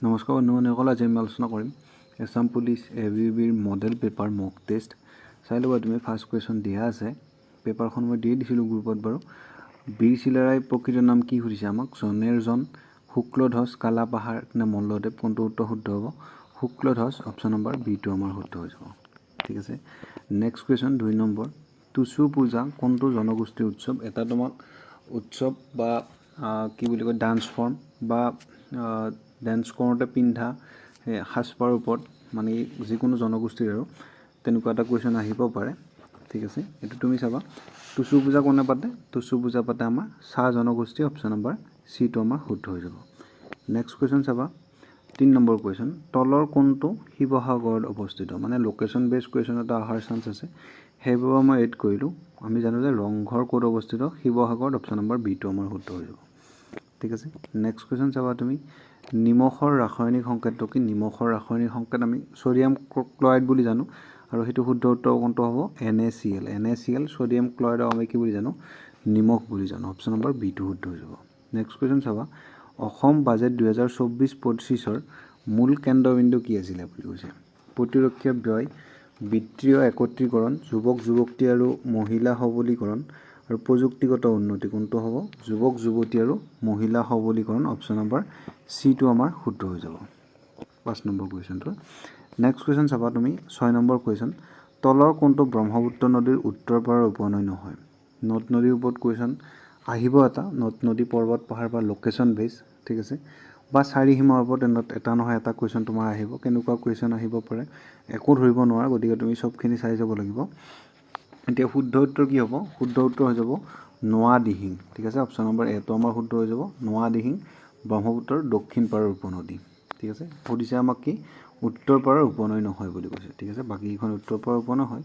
নমস্কাৰ বন্ধুসকল, আজি আমি আলোচনা কৰিম এছাম পুলিচ ABBৰ মডেল পেপাৰ মক টেষ্ট। চাই ল'বা তুমি, ফাৰ্ষ্ট কুৱেশ্যন দিয়া আছে। পেপাৰখন মই দিয়ে দিছিলোঁ গ্ৰুপত বাৰু। বীৰ চিলাৰায় প্ৰকৃত নাম কি সুধিছে আমাক? জনেৰ জন, শুক্লধ্বজ, কালাপাহাৰ নে মল্লদেৱ? কোনটো উত্তৰ শুদ্ধ হ'ব? শুক্লধ্বজ, অপশ্যন নম্বৰ বিটো আমাৰ শুদ্ধ হৈ যাব। ঠিক আছে। Next question 2 number. টুচু পূজা কোনটো জনগোষ্ঠীৰ উৎসৱ? এটা তোমাক উৎসৱ বা কি বুলি কয় ডান্স ফৰ্ম বা ডেন্স কৰোঁতে পিন্ধা সাজপাৰৰ ওপৰত মানে যিকোনো জনগোষ্ঠীৰ আৰু তেনেকুৱা এটা কুৱেশ্যন আহিব পাৰে। ঠিক আছে, এইটো তুমি চাবা। টুচু পূজা কোনে পাতে? টুচু পূজা পাতে আমাৰ চাহ জনগোষ্ঠী, অপশ্যন নম্বৰ চিটো আমাৰ শুদ্ধ হৈ যাব। নেক্সট কুৱেশ্যন চাবা, 3 নম্বৰ কুৱেশ্যন। তলৰ কোনটো শিৱসাগৰত অৱস্থিত? মানে লোকেশ্যন বেছড কুৱেশ্যন এটা অহাৰ চান্স আছে, সেইবোৰ মই এড কৰিলোঁ। আমি জানো যে ৰংঘৰ ক'ত অৱস্থিত? শিৱসাগৰত, অপশ্যন নম্বৰ বিটো আমাৰ শুদ্ধ হৈ যাব। ঠিক আছে। নেক্সট কুৱেশ্যন চাবা তুমি, নিমখৰ ৰাসায়নিক সংকেতটো কি? নিমখৰ ৰাসায়নিক সংকেত আমি ছ'ডিয়াম ক্লৰাইড বুলি জানো, আৰু সেইটো শুদ্ধ উত্তৰ কোনটো হ'ব? NaCl। NaCl ছ'ডিয়াম ক্লৰাইডক আমি কি বুলি জানো? নিমখ বুলি জানো, অপশ্যন নম্বৰ বিটো শুদ্ধ হৈ যাব। নেক্সট কুৱেশ্যন চাবা, অসম বাজেট 2024-25 মূল কেন্দ্ৰবিন্দু কি আছিলে বুলি কৈছে? প্ৰতিৰক্ষা ব্যয়, বিত্তীয় একত্ৰীকৰণ, যুৱক যুৱতী আৰু মহিলা সবলীকৰণ আৰু প্ৰযুক্তিগত উন্নতি। কোনটো হ'ব? যুৱক যুৱতী আৰু মহিলা সবলীকৰণ, অপশ্যন নম্বৰ চিটো আমাৰ শুদ্ধ হৈ যাব 5 নম্বৰ কুৱেশ্যনটো। নেক্সট কুৱেশ্যন চাবা তুমি, 6 নম্বৰ কুৱেশ্যন। তলৰ কোনটো ব্ৰহ্মপুত্ৰ নদীৰ উত্তৰ পাৰৰ উপনৈ নহয়? নদ নদীৰ ওপৰত কুৱেশ্যন আহিব এটা, নদ নদী পৰ্বত পাহাৰ বা লোকেশ্যন বেছ। ঠিক আছে, বা চাৰিসীমাৰ ওপৰত এটা নহয় এটা কুৱেশ্যন তোমাৰ আহিব। কেনেকুৱা কুৱেশ্যন আহিব পাৰে একো ধৰিব নোৱাৰা, গতিকে তুমি চবখিনি চাই যাব লাগিব। এতিয়া শুদ্ধ উত্তৰ কি হ'ব? শুদ্ধ উত্তৰ হৈ যাব নোৱা দিহিং। ঠিক আছে, অপশ্যন নম্বৰ এটো আমাৰ শুদ্ধ হৈ যাব। নোৱা দিহিং ব্ৰহ্মপুত্ৰৰ দক্ষিণ পাৰৰ উপনদী। ঠিক আছে, সুধিছে আমাক কি? উত্তৰ পাৰৰ উপনৈ নহয় বুলি কৈছে। ঠিক আছে, বাকীকেইখন উত্তৰ পাৰৰ উপনৈ হয়।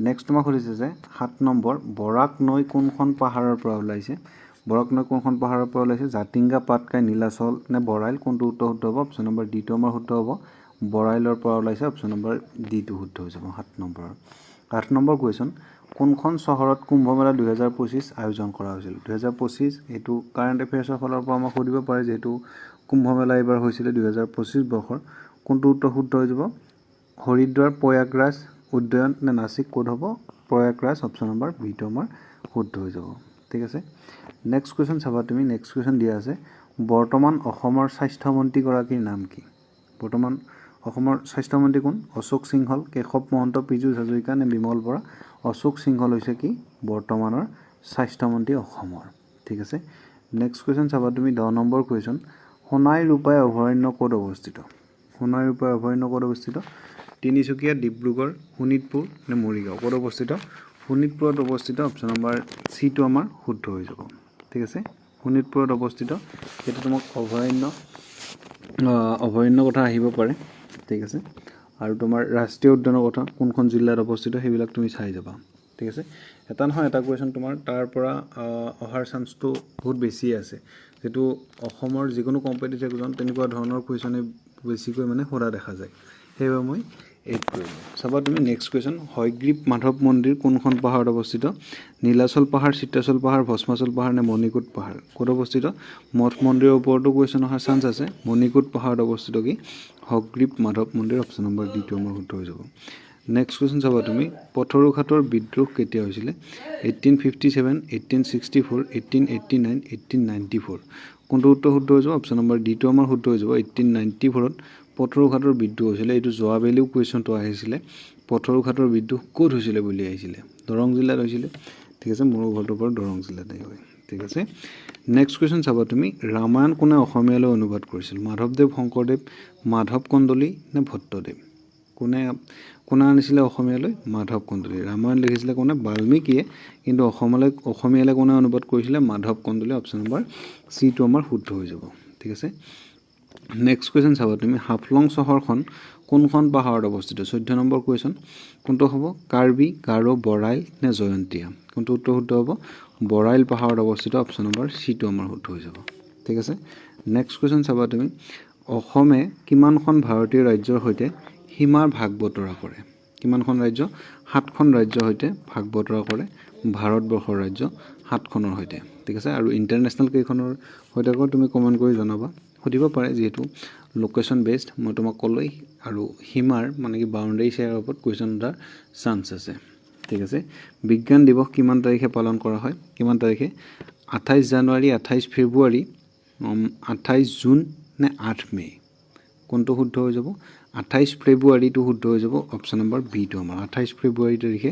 নেক্সট তোমাক সুধিছে যে 7 নম্বৰ, বৰাক নৈ কোনখন পাহাৰৰ পৰা ওলাইছে? বৰাক নৈ কোনখন পাহাৰৰ পৰা ওলাইছে? জাতিংগা, পাটকাই, নীলাচল নে বৰাইল? কোনটো উত্তৰ শুদ্ধ হ'ব? অপশ্যন নম্বৰ ডিটো আমাৰ শুদ্ধ হ'ব। বৰাইলৰ পৰা ওলাইছে, অপশ্যন নম্বৰ ডিটো শুদ্ধ হৈ যাব 7 নম্বৰৰ। 8 নম্বৰ কুৱেশ্যন, কোনখন চহৰত কুম্ভমেলা 2025 আয়োজন কৰা হৈছিল? 2025 এইটো কাৰেণ্ট এফেয়াৰ্ছৰ ফালৰ পৰা আমাক সুধিব পাৰে, যিহেতু কুম্ভমেলা এইবাৰ হৈছিলে 2025 বৰ্ষৰ। কোনটো উত্তৰ শুদ্ধ হৈ যাব? হৰিদ্বাৰ, প্ৰয়াগৰাজ, উজ্জয়ন নে নাছিক? ক'ত হ'ব? প্ৰয়াগৰাজ, অপশ্যন নম্বৰ বিটো আমাৰ শুদ্ধ হৈ যাব। ঠিক আছে। নেক্সট কুৱেশ্যন চাবা তুমি, নেক্সট কুৱেশ্যন দিয়া আছে, বৰ্তমান অসমৰ স্বাস্থ্যমন্ত্ৰীগৰাকীৰ নাম কি? বৰ্তমান অসমৰ স্বাস্থ্যমন্ত্ৰী কোন? অশোক সিংহল, কেশৱ মহন্ত, পীযুষ হাজৰিকা নে বিমল বৰা? অশোক সিংহল হৈছে কি? বৰ্তমানৰ স্বাস্থ্যমন্ত্ৰী অসমৰ। ঠিক আছে। নেক্সট কুৱেশ্যন চাবা তুমি, 10 নম্বৰ কুৱেশ্যন, সোণাই ৰূপাই অভয়াৰণ্য ক'ত অৱস্থিত? সোণাই ৰূপাই অভয়াৰণ্য ক'ত অৱস্থিত? তিনিচুকীয়া, ডিব্ৰুগড়, শোণিতপুৰ নে মৰিগাঁও? ক'ত অৱস্থিত? শোণিতপুৰত অৱস্থিত, অপশ্যন নম্বৰ চিটো আমাৰ শুদ্ধ হৈ যাব। ঠিক আছে, শোণিতপুৰত অৱস্থিত। সেইটো তোমাক অভয়াৰণ্য কথা আহিব পাৰে। ঠিক আছে, আৰু তোমাৰ ৰাষ্ট্ৰীয় উদ্যানৰ কথা কোনখন জিলাত অৱস্থিত সেইবিলাক তুমি চাই যাবা। ঠিক আছে, এটা নহয় এটা কুৱেশ্যন তোমাৰ তাৰ পৰা অহাৰ চান্সটো বহুত বেছিয়ে আছে, যিটো অসমৰ যিকোনো কম্পিটিটিভ এক্সাম তেনেকুৱা ধৰণৰ কুৱেশ্যনে বেছিকৈ মানে সোধা দেখা যায়, সেইবাবে মই এড কৰিলোঁ। চাবা তুমি নেক্সট কুৱেশ্যন, হয়গ্ৰীৱ মাধৱ মন্দিৰ কোনখন পাহাৰত অৱস্থিত? নীলাচল পাহাৰ, চিত্ৰাচল পাহাৰ, ভস্মাচল পাহাৰ নে মণিকোট পাহাৰ? ক'ত অৱস্থিত? মঠ মন্দিৰৰ ওপৰতো কুৱেশ্যন অহাৰ চান্স আছে। মণিকোট পাহাৰত অৱস্থিত কি? হয়গ্ৰীৱ মাধৱ মন্দিৰ, অপশ্যন নম্বৰ ডিটো আমাৰ শুদ্ধ হৈ যাব। নেক্সট কুৱেশ্যন চাবা তুমি, পথৰুঘাটৰ বিদ্ৰোহ কেতিয়া হৈছিলে? 1857, 1864, 1889, 1894? কোনটো উত্তৰ শুদ্ধ হৈ যাব? অপশ্যন নম্বৰ ডিটো আমাৰ শুদ্ধ হৈ যাব। 1894ত পথৰুঘাটৰ বিদ্ৰোহ হৈছিলে। এইটো যোৱাবেলিও কুৱেশ্যনটো আহিছিলে, পথৰুঘাটৰ বিদ্ৰোহ ক'ত হৈছিলে বুলি আহিছিলে? দৰং জিলাত হৈছিলে। ঠিক আছে, মোৰ ঘৰটোৰ পৰা দৰং জিলাতে হয়। ঠিক আছে। নেক্সট কুৱেশ্যন চাবা তুমি, ৰামায়ণ কোনে অসমীয়ালৈ অনুবাদ কৰিছিল? মাধৱদেৱ, শংকৰদেৱ, মাধৱ কন্দলী নে ভট্টদেৱ? কোনে আনিছিলে অসমীয়ালৈ? মাধৱ কন্দলী। ৰামায়ণ লিখিছিলে কোনে? বাল্মীকিয়ে, কিন্তু অসমীয়ালৈ কোনে অনুবাদ কৰিছিলে? মাধৱ কন্দলী, অপশ্যন নম্বৰ চিটো আমাৰ শুদ্ধ হৈ যাব। ঠিক আছে। নেক্সট কুৱেশ্যন চাবা তুমি, হাফলং চহৰখন কোনখন পাহাৰত অৱস্থিত? 14 নম্বৰ কুৱেশ্যন, কোনটো হ'ব? কাৰ্বি, গাৰো, বৰাইল নে জয়ন্তীয়া? কোনটো উত্তৰ শুদ্ধ হ'ব? বৰাইল পাহাৰত অৱস্থিত, অপশ্যন নম্বৰ চিটো আমাৰ শুদ্ধ হৈ যাব। ঠিক আছে। নেক্সট কুৱেশ্যন চাবা তুমি, অসমে কিমানখন ভাৰতীয় ৰাজ্যৰ সৈতে সীমাৰ ভাগ বতৰা কৰে? কিমানখন ৰাজ্য? 7খন ৰাজ্যৰ সৈতে ভাগ বতৰা কৰে ভাৰতবৰ্ষৰ ৰাজ্য 7খনৰ সৈতে। ঠিক আছে, আৰু ইণ্টাৰনেশ্যনেল কেইখনৰ সৈতে আকৌ তুমি কমেণ্ট কৰি জনাবা। সুধিব পাৰে যিহেতু লোকেশ্যন বেছড মই তোমাক ক'লোৱেই আৰু সীমাৰ মানে কি বাউণ্ডাৰী শ্বেয়াৰৰ ওপৰত কুৱেশ্যন সোধাৰ চান্স আছে ঠিক আছে বিজ্ঞান দিৱস কিমান তাৰিখে পালন কৰা হয় কিমান তাৰিখে 28 জানুৱাৰী 28 ফেব্ৰুৱাৰী 28 জুন নে 8 মে কোনটো শুদ্ধ হৈ যাব 28 ফেব্ৰুৱাৰীটো শুদ্ধ হৈ যাব অপশ্যন নম্বৰ বি টো আমাৰ 28 ফেব্ৰুৱাৰী তাৰিখে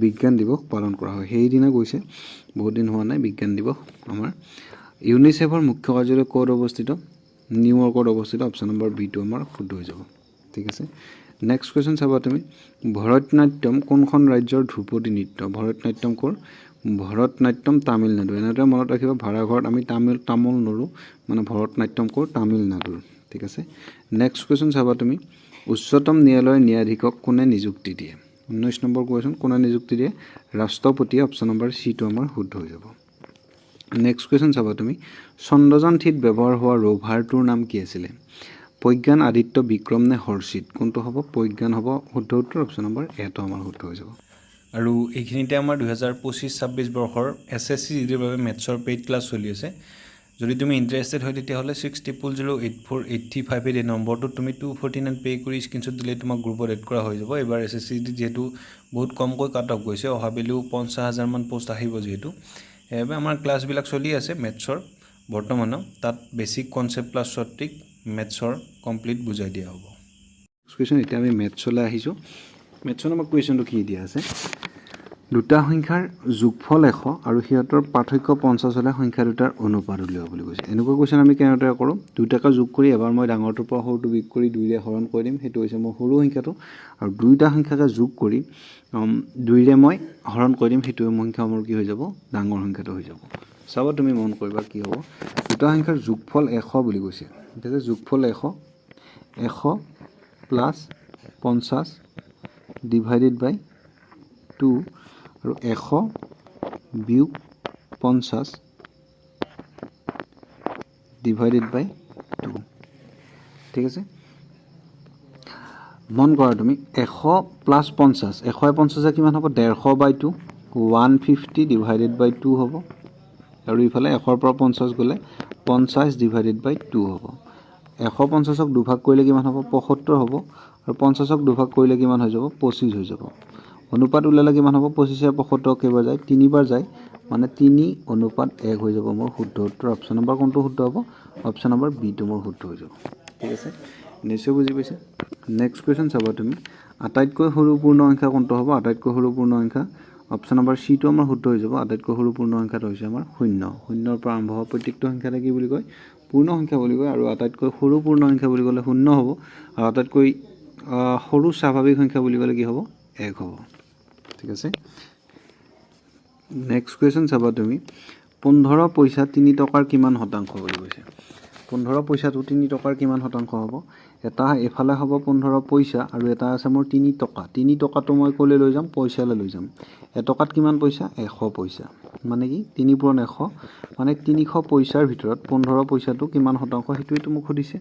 বিজ্ঞান দিৱস পালন কৰা হয় সেইদিনা গৈছে বহুত দিন হোৱা নাই বিজ্ঞান দিৱস আমাৰ ইউনিচেফৰ মুখ্য কাৰ্যালয় ক'ত অৱস্থিত নিউয়ৰ্কত অৱস্থিত অপশ্যন নম্বৰ বি টো আমাৰ শুদ্ধ হৈ যাব ঠিক আছে নেক্সট কুৱেশ্যন চাবা তুমি ভৰতনাট্যম কোনখন ৰাজ্যৰ ধ্ৰুপদী নৃত্য ভৰতনাট্যম ক'ৰ ভৰতনাট্যম তামিলনাডু এনেদৰে মনত ৰাখিবা ভাড়াঘৰত আমি তামোল নৰো মানে ভৰতনাট্যম ক'ৰ তামিলনাডুৰ ঠিক আছে নেক্সট কুৱেশ্যন চাবা তুমি উচ্চতম ন্যায়ালয়ৰ ন্যায়াধীশক কোনে নিযুক্তি দিয়ে 19 নম্বৰ কুৱেশ্যন কোনে নিযুক্তি দিয়ে ৰাষ্ট্ৰপতিয়ে অপশ্যন নম্বৰ সি টো আমাৰ শুদ্ধ হৈ যাব নেক্সট কুৱেশ্যন চাবা তুমি চন্দ্ৰযান থ্ৰীত ব্যৱহাৰ হোৱা ৰোভাৰটোৰ নাম কি আছিলে প্ৰজ্ঞান আদিত্য বিক্ৰম নে হৰ্ষিত কোনটো হ'ব প্ৰজ্ঞান হ'ব শুদ্ধ উত্তৰ অপশ্যন নম্বৰ এ টো আমাৰ শুদ্ধ হৈ যাব আৰু এইখিনিতে আমাৰ 2025-26 বৰ্ষৰ SSC জিডিৰ বাবে মেথছৰ পেইড ক্লাছ চলি আছে যদি তুমি ইণ্টাৰেষ্টেড হয় তেতিয়াহ'লে 60008485 এই নম্বৰটোত তুমি 249 পে' কৰি স্ক্ৰীনশ্বট দিলে তোমাক গ্ৰুপত এড কৰা হৈ যাব এবাৰ SSC যিহেতু বহুত কমকৈ কাট অফ গৈছে অহাবেলিও 50,000 মান পোষ্ট আহিব যিহেতু সেইবাবে আমাৰ ক্লাছবিলাক চলি আছে মেথছৰ বৰ্তমানো তাত বেছিক কনচেপ্ট প্লাছ সঠিক মেথছৰ কমপ্লিট বুজাই দিয়া হ'ব কুৱেশ্যন এতিয়া আমি মেথছলৈ আহিছোঁ মেথছৰ আমাৰ কুৱেশ্যনটো কি দিয়া আছে দুটা সংখ্যাৰ যোগফল 100 আৰু সিহঁতৰ পাৰ্থক্য 50 হ'লে সংখ্যা দুটাৰ অনুপাত উলিওৱা বুলি কৈছে এনেকুৱা কুৱেশ্যন আমি কেনেদৰে কৰোঁ দুটাকে যোগ কৰি এবাৰ মই ডাঙৰটোৰ পৰা সৰুটো বিয়োগ কৰি 2ৰে হৰণ কৰি দিম সেইটো হৈছে মোৰ সৰু সংখ্যাটো আৰু দুইটা সংখ্যাকে যোগ কৰি 2ৰে মই হৰণ কৰি দিম সেইটো সংখ্যা মোৰ কি হৈ যাব ডাঙৰ সংখ্যাটো হৈ যাব চাব তুমি মন কৰিবা কি হ'ব দুটা সংখ্যাৰ যোগফল 100 বুলি কৈছে এতিয়া যোগফল 100 প্লাছ 50 ডিভাইডেড বাই 2 আৰু 100 বিয়োগ 50 ডিভাইডেড বাই 2 ঠিক আছে মন কৰা তুমি 100 প্লাছ 50 150 কিমান হ'ব 150 বাই 2 150 ডিভাইডেড বাই 2 হ'ব আৰু ইফালে 100 পৰা 50 গ'লে 50 ডিভাইডেড বাই 2 হ'ব 150ক দুভাগ কৰিলে কিমান হ'ব 75 হ'ব আৰু 50ক দুভাগ কৰিলে কিমান হৈ যাব 25 হৈ যাব অনুপাত উলালে কিমান হ'ব 25 এ 75 কেইবাৰ যায় 3 বাৰ যায় মানে 3:1 হৈ যাব মোৰ শুদ্ধ উত্তৰ অপশ্যন নম্বৰ কোনটো শুদ্ধ হ'ব অপশ্যন নম্বৰ বি টো মোৰ শুদ্ধ হৈ যাব ঠিক আছে নিশ্চয় বুজি পাইছে নেক্সট কুৱেশ্যন চাবা তুমি আটাইতকৈ সৰু পূৰ্ণ সংখ্যা কোনটো হ'ব আটাইতকৈ সৰু পূৰ্ণ সংখ্যা অপশ্যন নম্বৰ সি টো আমাৰ শুদ্ধ হৈ যাব আটাইতকৈ সৰু পূৰ্ণ সংখ্যাটো হৈছে আমাৰ 0 পৰা আৰম্ভ হোৱা প্ৰত্যেকটো সংখ্যাতে কি বুলি কয় পূৰ্ণ সংখ্যা বুলি কয় আৰু আটাইতকৈ সৰু পূৰ্ণ সংখ্যা বুলি ক'লে 0 হ'ব আৰু আটাইতকৈ সৰু স্বাভাৱিক সংখ্যা বুলি ক'লে কি হ'ব 1 হ'ব ঠিক আছে নেক্সট কুৱেশ্যন চাবা তুমি 15 পইচা 3 টকাৰ কিমান শতাংশ বুলি কৈছে 15 পইচাটো 3 টকাৰ কিমান শতাংশ হ'ব এটা এফালে হ'ব 15 পইচা আৰু এটা আছে মোৰ 3 টকা 3 টকাটো মই ক'লে লৈ যাম পইচালৈ লৈ যাম এটকাত কিমান পইচা 100 পইচা মানে কি 3 পূৰণ 100 মানে 300 পইচাৰ ভিতৰত 15 পইচাটো কিমান শতাংশ সেইটোৱেতো মোক সুধিছে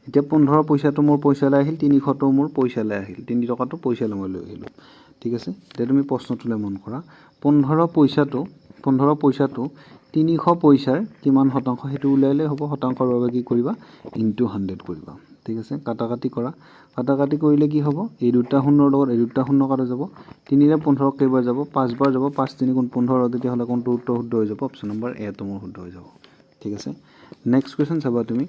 এতিয়া 15 পইচাটো মোৰ পইচালৈ আহিল 300টো মোৰ পইচালৈ আহিল 3 টকাটো পইচালৈ মই লৈ আহিলোঁ ঠিক আছে এতিয়া তুমি প্ৰশ্নটোলৈ মন কৰা 15 পইচাটো 300 পইচাৰ কিমান শতাংশ সেইটো উলিয়ালে হ'ব শতাংশৰ বাবে কি কৰিবা ইনটু 100 কৰিবা ঠিক আছে কাটাকাটি কৰা কাটাকাটি কৰিলে কি হ'ব এই দুটা শূন্যৰ লগত এই দুটা শূন্য কাটা যাব 3 ৰে 15 কেইবাৰ যাব 5 বাৰ যাব 5 3 গুণ 15 তেতিয়াহ'লে কোনটো উত্তৰ শুদ্ধ হৈ যাব অপশ্যন নম্বৰ এ টো মোৰ শুদ্ধ হৈ যাব ঠিক আছে নেক্সট কুৱেশ্যন চাবা তুমি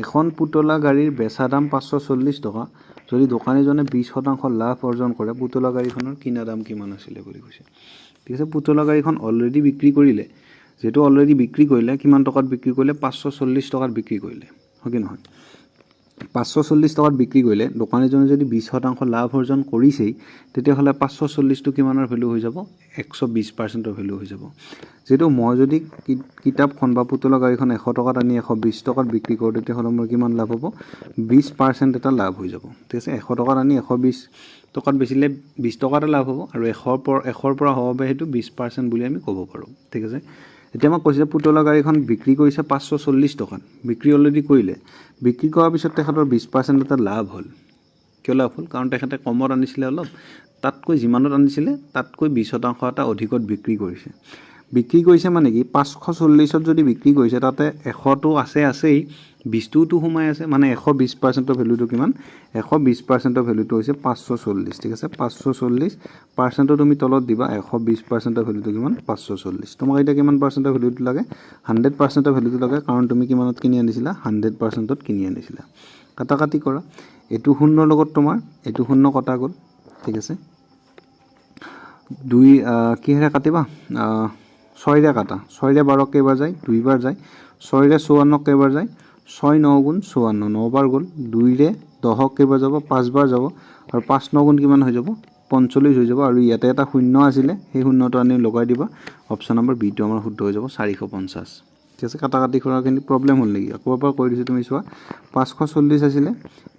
এখন পুতলা গাড়ীৰ বেচা দাম 540 টকা যদি দোকানীজনে 20% লাভ অৰ্জন কৰে পুতলা গাড়ীখনৰ কিনা দাম কিমান আছিলে বুলি কৈছে ঠিক আছে পুতলা গাড়ীখন অলৰেডি বিক্ৰী কৰিলে যেটো অলৰেডি বিক্ৰী কৰিলে কিমান টকাত বিক্ৰী কৰিলে 540 টকাত বিক্ৰী কৰিলে হয় কি নহয় 540 টকাত বিক্ৰী কৰিলে দোকানীজনে যদি 20% লাভ অৰ্জন কৰিছেই তেতিয়াহ'লে 540 টো কিমানৰ ভ্যালু হৈ যাব 120% ভ্যালু হৈ যাব যেটো মই যদি কিতাপখন বা পুতলা গাড়ীখন 100 টকাত আনি 120 টকাত বিক্ৰী কৰোঁ তেতিয়াহ'লে মোৰ কিমান লাভ হ'ব 20% এটা লাভ হৈ যাব ঠিক আছে 100 টকাত আনি 120 টকাত বেচিলে 20 টকাতে লাভ হ'ব আৰু 100 পৰা হ'ব হেতু 20% বুলি আমি ক'ব পাৰোঁ ঠিক আছে এতিয়া মই কৈছে পুতলা গাড়ীখন বিক্ৰী কৰিছে 540 টকাত বিক্ৰী অলৰেডি কৰিলে বিক্ৰী কৰাৰ পিছত তেখেতৰ 20% এটা লাভ হ'ল কিয় লাভ হ'ল কাৰণ তেখেতে কমত আনিছিলে অলপ তাতকৈ যিমানত আনিছিলে তাতকৈ 20% এটা অধিকত বিক্ৰী কৰিছে বিক্ৰী কৰিছে মানে কি 540ত যদি বিক্ৰী কৰিছে তাতে 100টো আছেই 20টোতো সোমাই আছে মানে 120% ভ্যালুটো কিমান 120% ভ্যালুটো হৈছে 540 ঠিক আছে 540% তুমি তলত দিবা 120% ভ্যালুটো কিমান 540 তোমাক এটা কিমান পাৰ্চেন্ট ভ্যালুটো লাগে 100% ভ্যালুটো লাগে কাৰণ তুমি কিমানত কিনি আনিছিলা 100%ত কিনি আনিছিলা কাটাকাটি কৰা এটো শূন্যৰ লগত তোমাৰ এটো শূন্য কটা গল ঠিক আছে দুই কিহেৰে কাটিবা 6 ৰে কাটা 6 ৰে 12 কেইবাৰ যায় 2 বাৰ যায় 6 ৰে 54 কেইবাৰ যায় 6 9 গুণ 54 9 বাৰ গল 2 ৰে 10 কেইবাৰ যাব 5 বাৰ যাব আৰু 5 9 গুণ কিমান হৈ যাব 45 হৈ যাব আৰু ইয়াতে এটা শূন্য আছিল সেই শূন্যটো আনি লগাই দিবা অপচন নম্বৰ বি টো আমাৰ শুদ্ধ হৈ যাব 450 ঠিক আছে কাটাকাটি কৰাৰ কিন্তু প্ৰবলেম হল নেকি আকৌ এবাৰ কৈ দিছো তুমি চোৱা 540 আছিল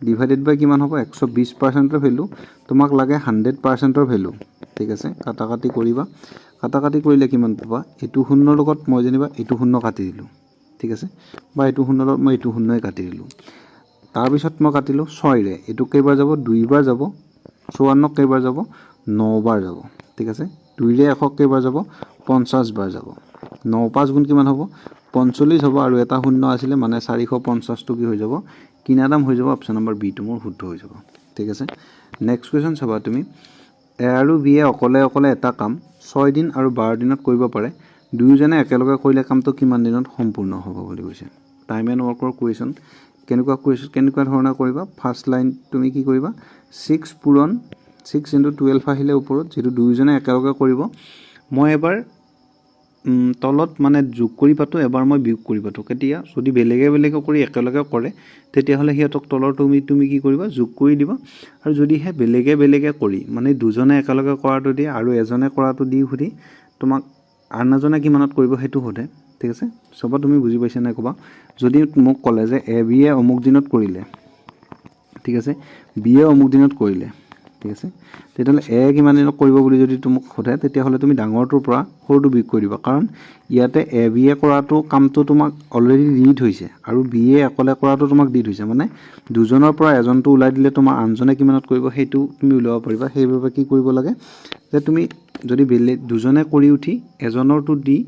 ডিভাইডেড বাই কিমান হ'ব 120% ৰ ভ্যালু তোমাক লাগে 100% ৰ ভ্যালু ঠিক আছে কাটাকাটি কৰিবা কাটাকাটি কৰিলে কিমান পাবা এটো শূন্যৰ লগত মই জানিবা এটো শূন্য কাটি দিলো ঠিক আছে বা এটো শূন্যৰ লগত মই এটো শূন্যই কাটি দিলো তাৰ পিছত মই কাটিলো 6 ৰে এটো কেইবাৰ যাব 2 বাৰ যাব 54 কেইবাৰ যাব 9 বাৰ যাব ঠিক আছে 2 ৰে 100 কেইবাৰ যাব 50 বাৰ যাব 9 5 গুণ কিমান হ'ব 45 হ'ব আৰু এটা শূন্য আছিল মানে 450 টো কি হৈ যাব কিনা দাম হৈ যাব অপচন নম্বৰ বি টো মোৰ শুদ্ধ হৈ যাব ঠিক আছে নেক্সট কোৱেশ্চন চাবা তুমি এ আৰু বি এ অকলে অকলে এটা কাম 6 দিন আৰু 12 দিনত কৰিব পাৰে দুইজনে একেলগে কৰিলে কামটো কিমান দিনত সম্পূৰ্ণ হ'ব বুলি কৈছে টাইম এণ্ড ওয়াৰ্কৰ কোৱেশ্চন কেনেকুৱা ধৰণৰ কৰিবা ফাৰ্স্ট লাইন তুমি কি কৰিবা 6 পূৰণ 6 * 12 আহিলে ওপৰত যেটো দুইজনে একেলগে কৰিব মই এবাৰ তলত মানে যোগ কৰি পাতো এবাৰ মই বিয়োগ কৰি পাতো কেতিয়া যদি বেলেগে কৰি একেলগে কৰে তেতিয়া হলে হিয়তক তলৰ তুমি কি কৰিবা যোগ কৰি দিবা আৰু যদি হে বেলেগে কৰি মানে দুজনে একেলগে কৰাটো দি আৰু এজনে কৰাটো দি খুদি তোমাক আনজনে কিমানত কৰিব হেতু হতে ঠিক আছে সব তুমি বুজি পাইছা না কবা যদি মোক কলে যে এ বি এ অমুক দিনত কৰিলে ঠিক আছে বি এ অমুক দিনত কৰিলে ঠিক আছে তেতিয়ালে এ কিমান দিনত কৰিব বুলি যদি তুমি খোধে তেতিয়া হলে তুমি ডাঙৰটোৰ পৰা সৰুটো বিয়োগ কৰি দিবা কাৰণ ইয়াতে এ বি এ কৰাটো কামটো তোমাক অলৰেডি দি থৈছে আৰু বি এ অকলে কৰাটো তোমাক দি থৈছে মানে দুজনৰ পৰা এজনটো উলাই দিলে তোমাৰ আনজনে কিমানত কৰিব হেতু তুমি উলাব পাৰিবা সেইভাবে কি কৰিব লাগে যে তুমি যদি দুজনে কৰি উঠি এজনৰটো দি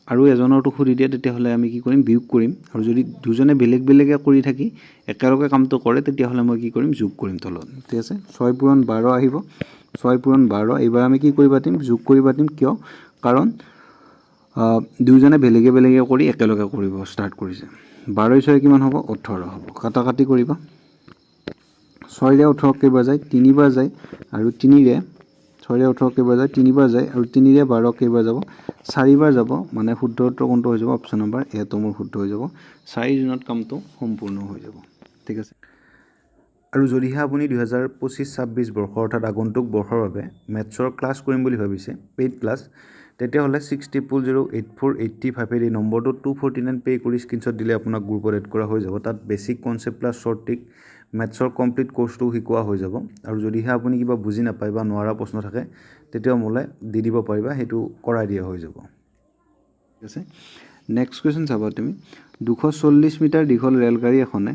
আৰু এজনৰটো খুৰি দিয়া তেতিয়া হলে আমি কি কৰিম বিয়োগ কৰিম আৰু যদি দুজনে বেলেগে কৰি থাকি একেলগে কামটো কৰে তেতিয়া হলে মই কি কৰিম যোগ কৰিম তলত ঠিক আছে 6 পূৰণ 12 আহিব 6 পূৰণ 12 এবাৰ আমি কি কৰি পাতিম যোগ কৰি পাতিম কিয় কাৰণ দুইজনে বেলেগে কৰি একেলগে কৰিব স্টাৰ্ট কৰিছে 12 6 কিমান হ'ব 18 হ'ব কাটাকাটি কৰিবা 6 ৰে 18 কেইবাৰ যায় 3 বাৰ যায় আৰু 3 ৰে 6 ৰে 18 কেইবাৰ যায় 3 বাৰ যায় আৰু 3 ৰে 12 কেইবাৰ যাব 4 বাৰ যাব মানে শুদ্ধ উত্তৰ কোনটো হৈ যাব অপচন নম্বৰ এ তো মোৰ শুদ্ধ হৈ যাব 4 দিনত কামটো সম্পূৰ্ণ হৈ যাব ঠিক আছে আৰু যদিহে আপুনি 2025-26 বৰ্ষ অৰ্থাৎ আগন্তুক বৰ্ষৰ বাবে মেথছৰ ক্লাছ কৰিম বুলি ভাবিছে পেইড ক্লাছ তেতিয়া হলে 60008485 এই নম্বৰটো 249 পে কৰি স্ক্ৰিনশ্বট দিলে আপোনাক গ্ৰুপত এড কৰা হৈ যাব তাত basic concept plus short trick মেথছৰ কমপ্লিট কোৰ্সটো শিকোৱা হৈ যাব আৰু যদিহে আপুনি কিবা বুজি নাপায় বা নোৱাৰা প্ৰশ্ন থাকে তেতিয়া মোলে দি দিব পাৰিবা হেতু কৰাই দিয়া হৈ যাব ঠিক আছে নেক্সট কোৱেশ্চন চাবা তুমি 240 মিটাৰ দীঘল ৰেলগাড়ী এখনে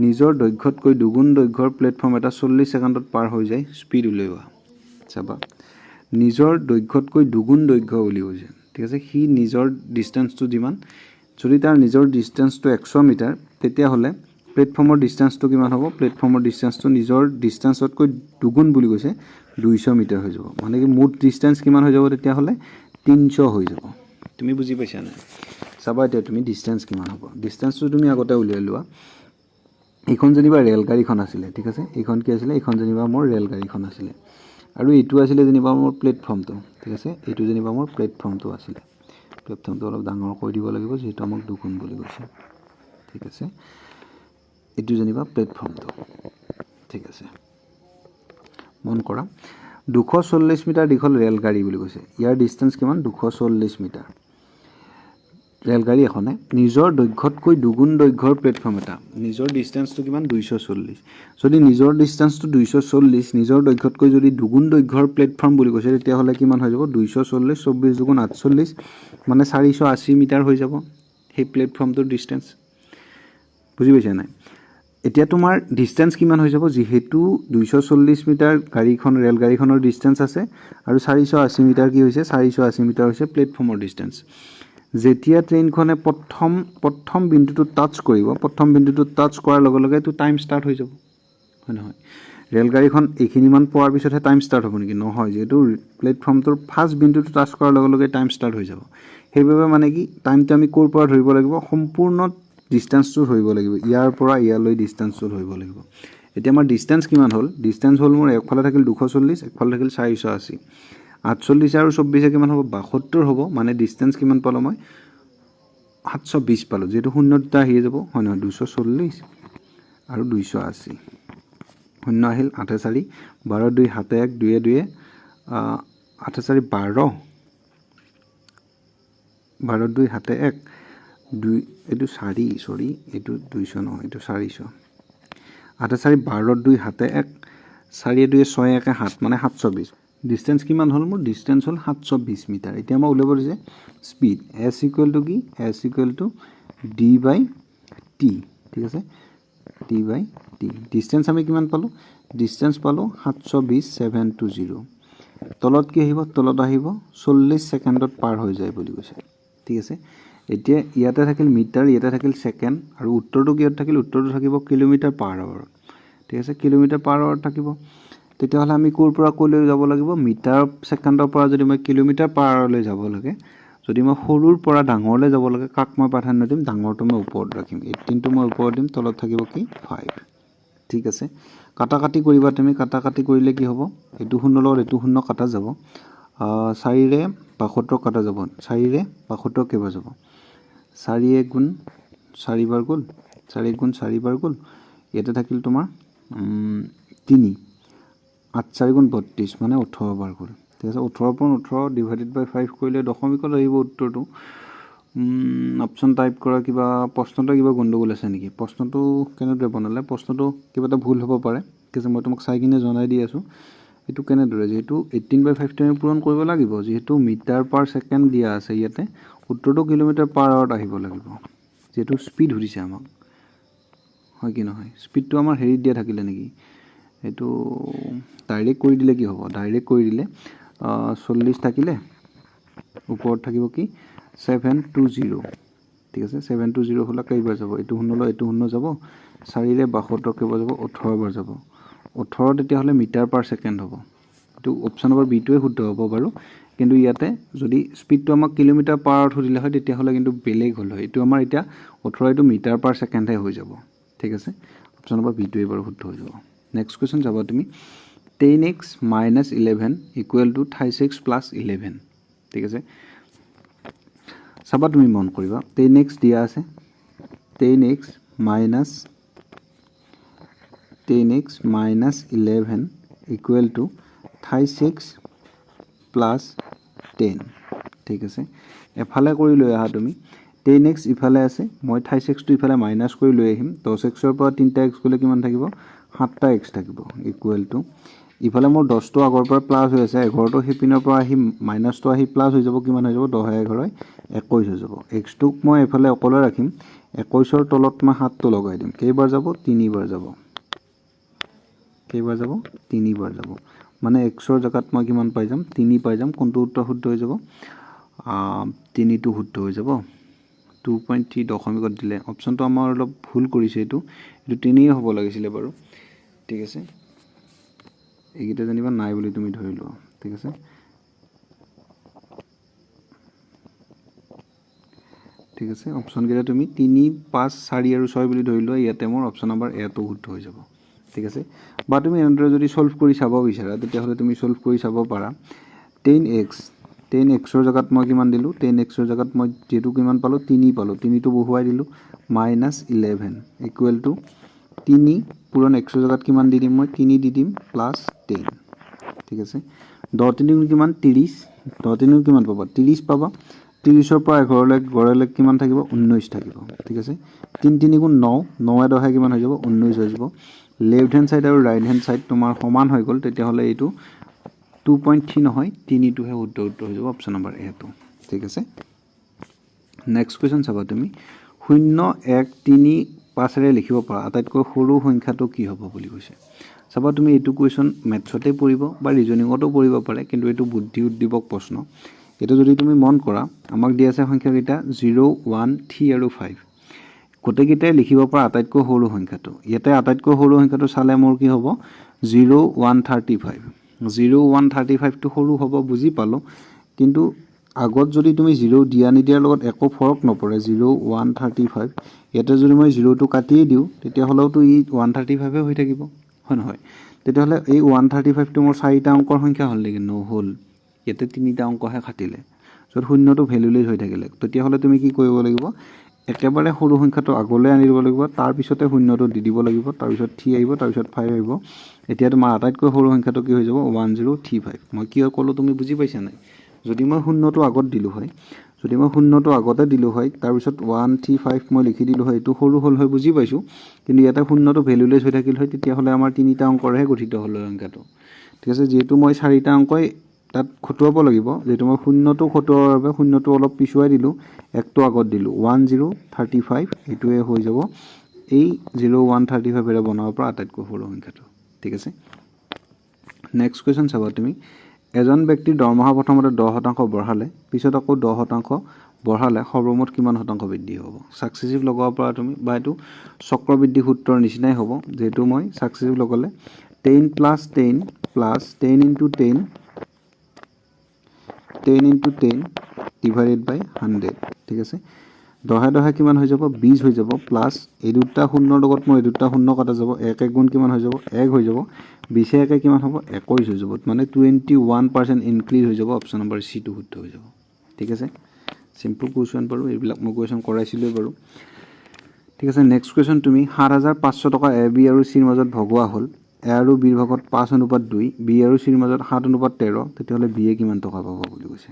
নিজৰ দৈৰ্ঘ্যতকৈ দুগুণ দৈৰ্ঘ্যৰ প্লেটফৰ্ম এটা 40 সেকেন্ডত পাৰ হৈ যায় স্পিড উলিওৱা চাবা নিজৰ দৈৰ্ঘ্যতকৈ দুগুণ দৈৰ্ঘ্য বুলি কৈছে ঠিক আছে হি নিজৰ ডিসটেন্সটো যিমান যদি তাৰ নিজৰ ডিসটেন্সটো 100 মিটাৰ তেতিয়া হলে প্লেটফৰ্মৰ ডিসটেন্সটো কিমান হ'ব প্লেটফৰ্মৰ ডিসটেন্সটো নিজৰ ডিসটেন্সতকৈ দুগুণ বুলি কৈছে 200 মিটাৰ হৈ যাব মানে কি মুঠ ডিসটেন্স কিমান হৈ যাব তেতিয়া হলে 300 হৈ যাব তুমি বুজি পাইছা না চাবা এতিয়া তুমি ডিসটেন্স কিমান হ'ব ডিসটেন্সটো তুমি আগতে উলিয়াই লোৱা এইখন জনিবা ৰেলগাড়ীখন আছিল ঠিক আছে এইখন কি আছিল এইখন জনিবা মোৰ ৰেলগাড়ীখন আছিল আৰু এইটো আছিল জনিবা মোৰ প্লেটফৰ্মটো ঠিক আছে এইটো জনিবা মোৰ প্লেটফৰ্মটো আছিল প্লেটফৰ্মটো অলপ ডাঙৰ কৰি দিব লাগিব যেটো আমাক দুগুণ বুলি কৈছে ঠিক আছে এইটো জনিবা প্লেটফৰ্মটো ঠিক আছে মন কৰা 240 মিটাৰ দীঘল ৰেলগাড়ী বুলি কৈছে ইয়াৰ ডিসটেন্স কিমান 240 মিটাৰ ৰেলগাড়ী এখনে নিজৰ দৈৰ্ঘ্যতকৈ দুগুণ দৈৰ্ঘ্যৰ প্লেটফৰ্ম এটা নিজৰ ডিসটেন্সটো কিমান 240 যদি নিজৰ ডিসটেন্সটো 240 নিজৰ দৈৰ্ঘ্যতকৈ যদি দুগুণ দৈৰ্ঘ্যৰ প্লেটফৰ্ম বুলি কৈছে তেতিয়া হলে কিমান হৈ যাব 240 24 দুগুণ 48 মানে 480 মিটাৰ হৈ যাব সেই প্লেটফৰ্মটোৰ ডিসটেন্স বুজি পাইছা নাই এতিয়া তোমাৰ ডিষ্টেঞ্চ কিমান হৈ যাব যিহেতু 240 মিটাৰ গাড়ীখন ৰেল গাড়ীখনৰ ডিষ্টেঞ্চ আছে আৰু 480 মিটাৰ কি হৈছে 480 মিটাৰ হৈছে প্লেটফৰ্মৰ ডিষ্টেঞ্চ যেতিয়া ট্ৰেইনখনে প্ৰথম বিন্দুটো টাচ কৰিব প্ৰথম বিন্দুটো টাচ কৰাৰ লগে লগে তো টাইম ষ্টাৰ্ট হৈ যাব হয় নহয় ৰেল গাড়ীখন এইখিনিমান পোৱাৰ পিছতহে টাইম ষ্টাৰ্ট হ'ব নেকি নহয় যেহেতু প্লেটফৰ্মটোৰ ফাৰ্ষ্ট বিন্দুটো টাচ কৰাৰ লগে লগে টাইম ষ্টাৰ্ট হৈ যাব সেইবাবে মানে কি টাইমটো আমি ক'ৰ পৰা ধৰিব লাগিব সম্পূৰ্ণ ডিষ্টেঞ্চটো ধৰিব লাগিব ইয়াৰ পৰা ইয়ালৈ ডিষ্টেঞ্চটো ধৰিব লাগিব এতিয়া আমাৰ ডিষ্টেঞ্চ কিমান হ'ল ডিষ্টেঞ্চ হ'ল মোৰ একফালে থাকিল 240 একফালে থাকিল 480 48 আৰু 24 কিমান হ'ব 72 হ'ব মানে ডিষ্টেঞ্চ কিমান পালো মই 720 পালো যেটো শূন্য দুটা আহি যাব হয় নহয় 240 আৰু 280 শূন্য আহিল 8 4 12 2 7 1 2 2 8 4 12 12 2 7 1 2 এটো 4 সৰি এটো 200 নহয় এটো 400 8 4 12 2 7 1 4 2 6 1 7 মানে 720 ডিষ্টেঞ্চ কিমান হ'ল মোৰ ডিষ্টেঞ্চ হ'ল 720 মিটাৰ এতিয়া মই উলিয়াব দিছে স্পিড s ইকুৱেল টু কি s equal to d by t ঠিক আছে d বাই t ডিষ্টেঞ্চ আমি কিমান পালো ডিষ্টেঞ্চ পালো 720 720 তলত কি আহিব তলত আহিব 40 সেকেন্ডত পাৰ হৈ যায় বুলি কৈছে ঠিক আছে এতিয়া ইয়াতে থাকিল মিটাৰ ইয়াতে থাকিল সেকেন্ড আৰু উত্তৰটো কিহত থাকিল উত্তৰটো থাকিব কিলোমিটাৰ পাৰ আৱাৰ ঠিক আছে কিলোমিটাৰ পাৰ আৱাৰ থাকিব তেতিয়া হলে আমি কোৰ পৰা কলৈ যাব লাগিব মিটাৰ সেকেন্ডৰ পৰা যদি মই কিলোমিটাৰ পাৰ আৱাৰলৈ যাব লাগে যদি মই সৰুৰ পৰা ডাঙৰলৈ যাব লাগে কাক মই প্ৰাধান্য দিম ডাঙৰটো মই ওপৰত ৰাখিম 18 টো মই ওপৰত দিম তলত থাকিব কি 5 ঠিক আছে কাটা কাটি কৰিবা তুমি কাটা কাটি কৰিলে কি হ'ব এটো শূন্য লগত এটো শূন্য কাটা যাব 4 ৰে 72 কাটা যাব 4 ৰে 72 কেবা যাব 4 গুণ 4 বাৰ গ'ল 4 গুণ 4 বাৰ গ'ল এটা থাকিল তোমাৰ 3 8 4 গুণ 32 মানে 18 বাৰ গ'ল ঠিক আছে 18 পৰা 18 ডিভাইডেড বাই 5 কৰিলে দশমিকত আহিব উত্তৰটো অপচন টাইপ কৰা কিবা প্ৰশ্নটো কিবা গণ্ডগোল আছে নেকি প্ৰশ্নটো কেনেদৰে বনালে প্ৰশ্নটো কিবা এটা ভুল হ'ব পাৰে ঠিক আছে মই তোমাক চাই কিনে জনাই দি আছো এটো কেনেদৰে যেহেতু 18 বাই 5 টো পূৰণ কৰিব লাগিব যেহেতু মিটাৰ পাৰ সেকেন্ড দিয়া আছে ইয়াতে উত্তৰটো কিলোমিটাৰ পাৰ আৱাৰত আহিব লাগিব যেহেতু স্পিড সুধিছে আমাক হয় কি নহয় স্পিডটো আমাৰ হেৰি দিয়া থাকিলে নেকি এটো ডাইৰেক্ট কৰি দিলে কি হ'ব ডাইৰেক্ট কৰি দিলে 40 থাকিলে ওপৰত থাকিব কি 720 ঠিক আছে 720 হলা কেইবাৰ যাব এটো শূন্যলৈ এটো শূন্য যাব 4 ৰে 72 কেইবাৰ যাব 18 বাৰ যাব 18 তেতিয়া হলে মিটাৰ পাৰ সেকেন্ড হ'ব এটো অপচন নম্বৰ বি টোৱে শুদ্ধ হ'ব বাৰু কিন্তু ইয়াতে যদি স্পিডটো আমাক কিলোমিটাৰ পাৰ আৱাৰত দিলে হয় তেতিয়া হলে কিন্তু বেলেগ হল হয় এটো আমাৰ এতিয়া 18 টো মিটাৰ পাৰ সেকেন্ড হৈ যাব ঠিক আছে অপচন নম্বৰ বি টোৱে বাৰু শুদ্ধ হৈ যাব নেক্সট কোৱেশ্চন যাবা তুমি 10x - 11 = 36 + 11 ঠিক আছে সাবা তুমি মন কৰিবা 10x দিয়া আছে 10x - 11 = 36 + 10 ঠিক আছে এফালে কৰি লৈ আহা তুমি 10x ইফালে আছে মই 36 টো ইফালে মাইনাস কৰি লৈ আহিম 10x ৰ পৰা 3x গলে কিমান থাকিব 7x থাকিব ইকুৱেল টু ইফালে মোৰ 10 টো আগৰ পৰা প্লাস হৈ আছে 11 টো হিপিনৰ পৰা আহি মাইনাস টো আহি প্লাস হৈ যাব কিমান হৈ যাব 10 11 21 হৈ যাব x টোক মই এফালে অকলে ৰাখিম 21 ৰ তলত মই 7 টো লগাই দিম কেইবাৰ যাব 3 বাৰ যাব কেইবাৰ যাব 3 বাৰ যাব মানে x ৰ জাগাত মই কিমান পাই যাম 3 পাই যাম কোনটো উত্তৰ শুদ্ধ হৈ যাব 3 টো শুদ্ধ হৈ যাব 2.3 দশমিকত দিলে অপচনটো আমাৰ অলপ ভুল কৰিছে এটো 3 হ'ব লাগিছিল বাৰু ঠিক আছে এইগিটা জানিবা নাই বুলি তুমি ধৰি লোৱা ঠিক আছে ঠিক আছে অপচন গিটা তুমি 3 5 4 আৰু 6 বুলি ধৰি লোৱা ইয়াতে মোৰ অপচন নম্বৰ এ টো শুদ্ধ হৈ যাব ঠিক আছে বা তুমি এনেদৰে যদি সলভ কৰি চাব বিচাৰা তেতিয়া হলে তুমি সলভ কৰি চাব পাৰা 10x ৰ জাগাত মই কিমান দিলো 10x ৰ জাগাত মই যেটো কিমান পালো 3 পালো 3 টো বহুৱাই দিলো -11 ইকুৱেল টু 3 পুৰণ x ৰ জাগাত কিমান দি দিম মই 3 দি দিম প্লাস 10 ঠিক আছে 10 3 কিমান 30 10 3 কিমান পাবা 30 পাবা 30 ৰ পৰা 11 লৈকে গড়লৈ কিমান থাকিব 19 থাকিব ঠিক আছে 3 3 গুণ 9 9 এ 10 কিমান হৈ যাব 19 হৈ যাব লেফট হ্যান্ড সাইড আৰু ৰাইট হ্যান্ড সাইড তোমাৰ সমান হৈ গল তেতিয়া হলে এইটো 2.3 নহয় 3 টো হে শুদ্ধ উত্তৰ হৈ যাব অপচন নম্বৰ এ টো ঠিক আছে নেক্সট কোৱেশ্চন চাবা তুমি 0 1 3 5ৰে লিখিব পৰা আটাইতকৈ সৰু সংখ্যাটো কি হ'ব বুলি কৈছে চাবা তুমি এইটো কুৱেশ্যন মেথছতে পৰিব বা ৰিজনিঙতো পৰিব পাৰে কিন্তু এইটো বুদ্ধি উদ্দীপক প্ৰশ্ন এইটো যদি তুমি মন কৰা আমাক দিয়া আছে সংখ্যাকেইটা 0 1 3 আৰু 5 গোটেইকেইটাই লিখিব পৰা আটাইতকৈ সৰু সংখ্যাটো ইয়াতে আটাইতকৈ সৰু সংখ্যাটো চালে মোৰ কি হ'ব 0 1 35 0 1 35 টো সৰু হ'ব বুজি পালো কিন্তু আগত যদি তুমি 0 দিয়া নিদিয়াৰ লগত একো ফৰক নপৰে 0 1 35 ইয়াতে যদি মই 0 টো কাটিয়ে দিও তেতিয়া হলেওটো ই 135 হৈ থাকিব হয় নহয় তেতিয়া হলে এই 135 টো মোৰ 4টা অংকৰ সংখ্যা হল নেকি নহল ইয়াতে 3টা অংকহে কাটিলে যত শূন্যটো ভ্যালুলেছ হৈ থাকিলে তেতিয়া হলে তুমি কি কৰিব লাগিব একেবাৰে সৰু সংখ্যাটো আগলৈ আনি দিব লাগিব তাৰ পিছতে শূন্যটো দি দিব লাগিব তাৰ পিছত 3 আহিব তাৰ পিছত 5 আহিব এতিয়া তোমাৰ আটাইতকৈ সৰু সংখ্যাটো কি হৈ যাব 1035 মই কি ক'লো তুমি বুজি পাইছা নাই যদি মই শূন্যটো আগত দিলো হয় যদি মই শূন্যটো আগতে দিলো হয় তাৰ পিছত 135 মই লিখি দিলো হয় এটো সৰু হল হয় বুজি পাইছো কিন্তু ইয়াতে শূন্যটো ভ্যালুলেছ হৈ থাকিল হয় তেতিয়া হলে আমাৰ 3টা অংকৰহে গঠিত হল সংখ্যাটো ঠিক আছে যেহেতু মই 4টা অংকই তাত খটুৱাব লাগিব যেটো মই শূন্যটো খটুৱাৰ বাবে শূন্যটো অলপ পিছুৱাই দিলো একটো আগত দিলো 1035 এটোৱে হৈ যাব এই 0135 এৰে বনাব পৰা আটাইতকৈ সৰু সংখ্যাটো ঠিক আছে নেক্সট কোৱেশ্চন চাবা তুমি এজন ব্যক্তিৰ দৰমহা প্ৰথমতে 10% বঢ়ালে পিছত আকৌ 10% বঢ়ালে সৰ্বমুঠ কিমান শতাংশ বৃদ্ধি হ'ব সাকসেসিভ লগাব পৰা তুমি বা এটো চক্ৰবৃদ্ধি সূত্ৰৰ নিচিনাই হ'ব যেটো মই সাকসেসিভ লগালে 10 + 10 + 10 * 10 10 * 10 divided by 100 ঠিক আছে 10 কিমান হৈ যাব 20 হৈ যাব প্লাস এই দুটা শূন্যৰ লগত মই এই দুটা শূন্য কাটা যাব 1 গুণ কিমান হৈ যাব 1 হৈ যাব 20 1 কিমান হ'ব 21 হৈ যাব মানে 21% ইনক্ৰিজ হৈ যাব অপচন নম্বৰ সি টো শুদ্ধ হৈ যাব ঠিক আছে সিম্পল কোৱেশ্চন বাৰু এইবিলাক মই কোৱেশ্চন কৰাইছিলো বাৰু ঠিক আছে নেক্সট কোৱেশ্চন তুমি 7500 টকা এ বি আৰু সি ৰ মাজত ভগোৱা হ'ল এ আৰু বি ৰ ভাগত 5:2 বি আৰু সি ৰ মাজত 7:13 তেতিয়াহলে বি এ কিমান টকা পাব বুলি কৈছে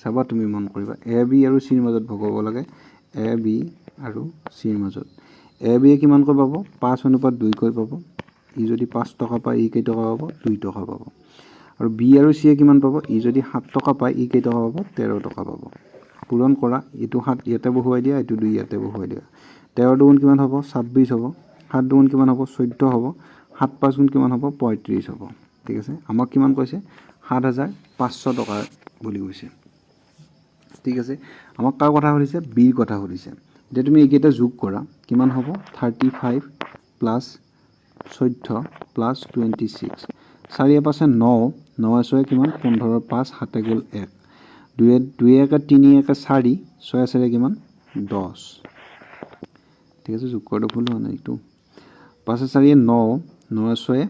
চাবা তুমি মন কৰিবা এ বি আৰু সি ৰ মাজত ভগাব লাগে এ বি আৰু সি ৰ মাজত এ বি কিমান কৈ পাব 5:2 কৈ পাব ই যদি 5 টকা পায় ই কেই টকা পাব 2 টকা পাব আৰু বি আৰু সি কিমান পাব ই যদি 7 টকা পায় ই কেই টকা পাব 13 টকা পাব পূৰণ কৰা এটো 7 ইয়াতে বহুৱাই দিয়া এটো 2 ইয়াতে বহুৱাই দিয়া 13 দুগুণ কিমান হ'ব 26 হ'ব 7 দুগুণ কিমান হ'ব 14 হ'ব 7 5 গুণ কিমান হ'ব 35 হ'ব ঠিক আছে আমাক কিমান কৈছে 7500 টকা বুলি কৈছে ঠিক আছে আমাক কাৰ কথা সুধিছে বিৰ কথা সুধিছে এতিয়া তুমি এইকেইটা যোগ কৰা কিমান হ'ব 35 প্লাস 14 প্লাস 26 4 পাছে 9 9 6 কিমান 15 5 7 গল 1 2 2 1 3 1 4 6 4 কিমান 10 ঠিক আছে যোগ কৰাটো ভুল হোৱা নাই এইটো 5 4 9 9 6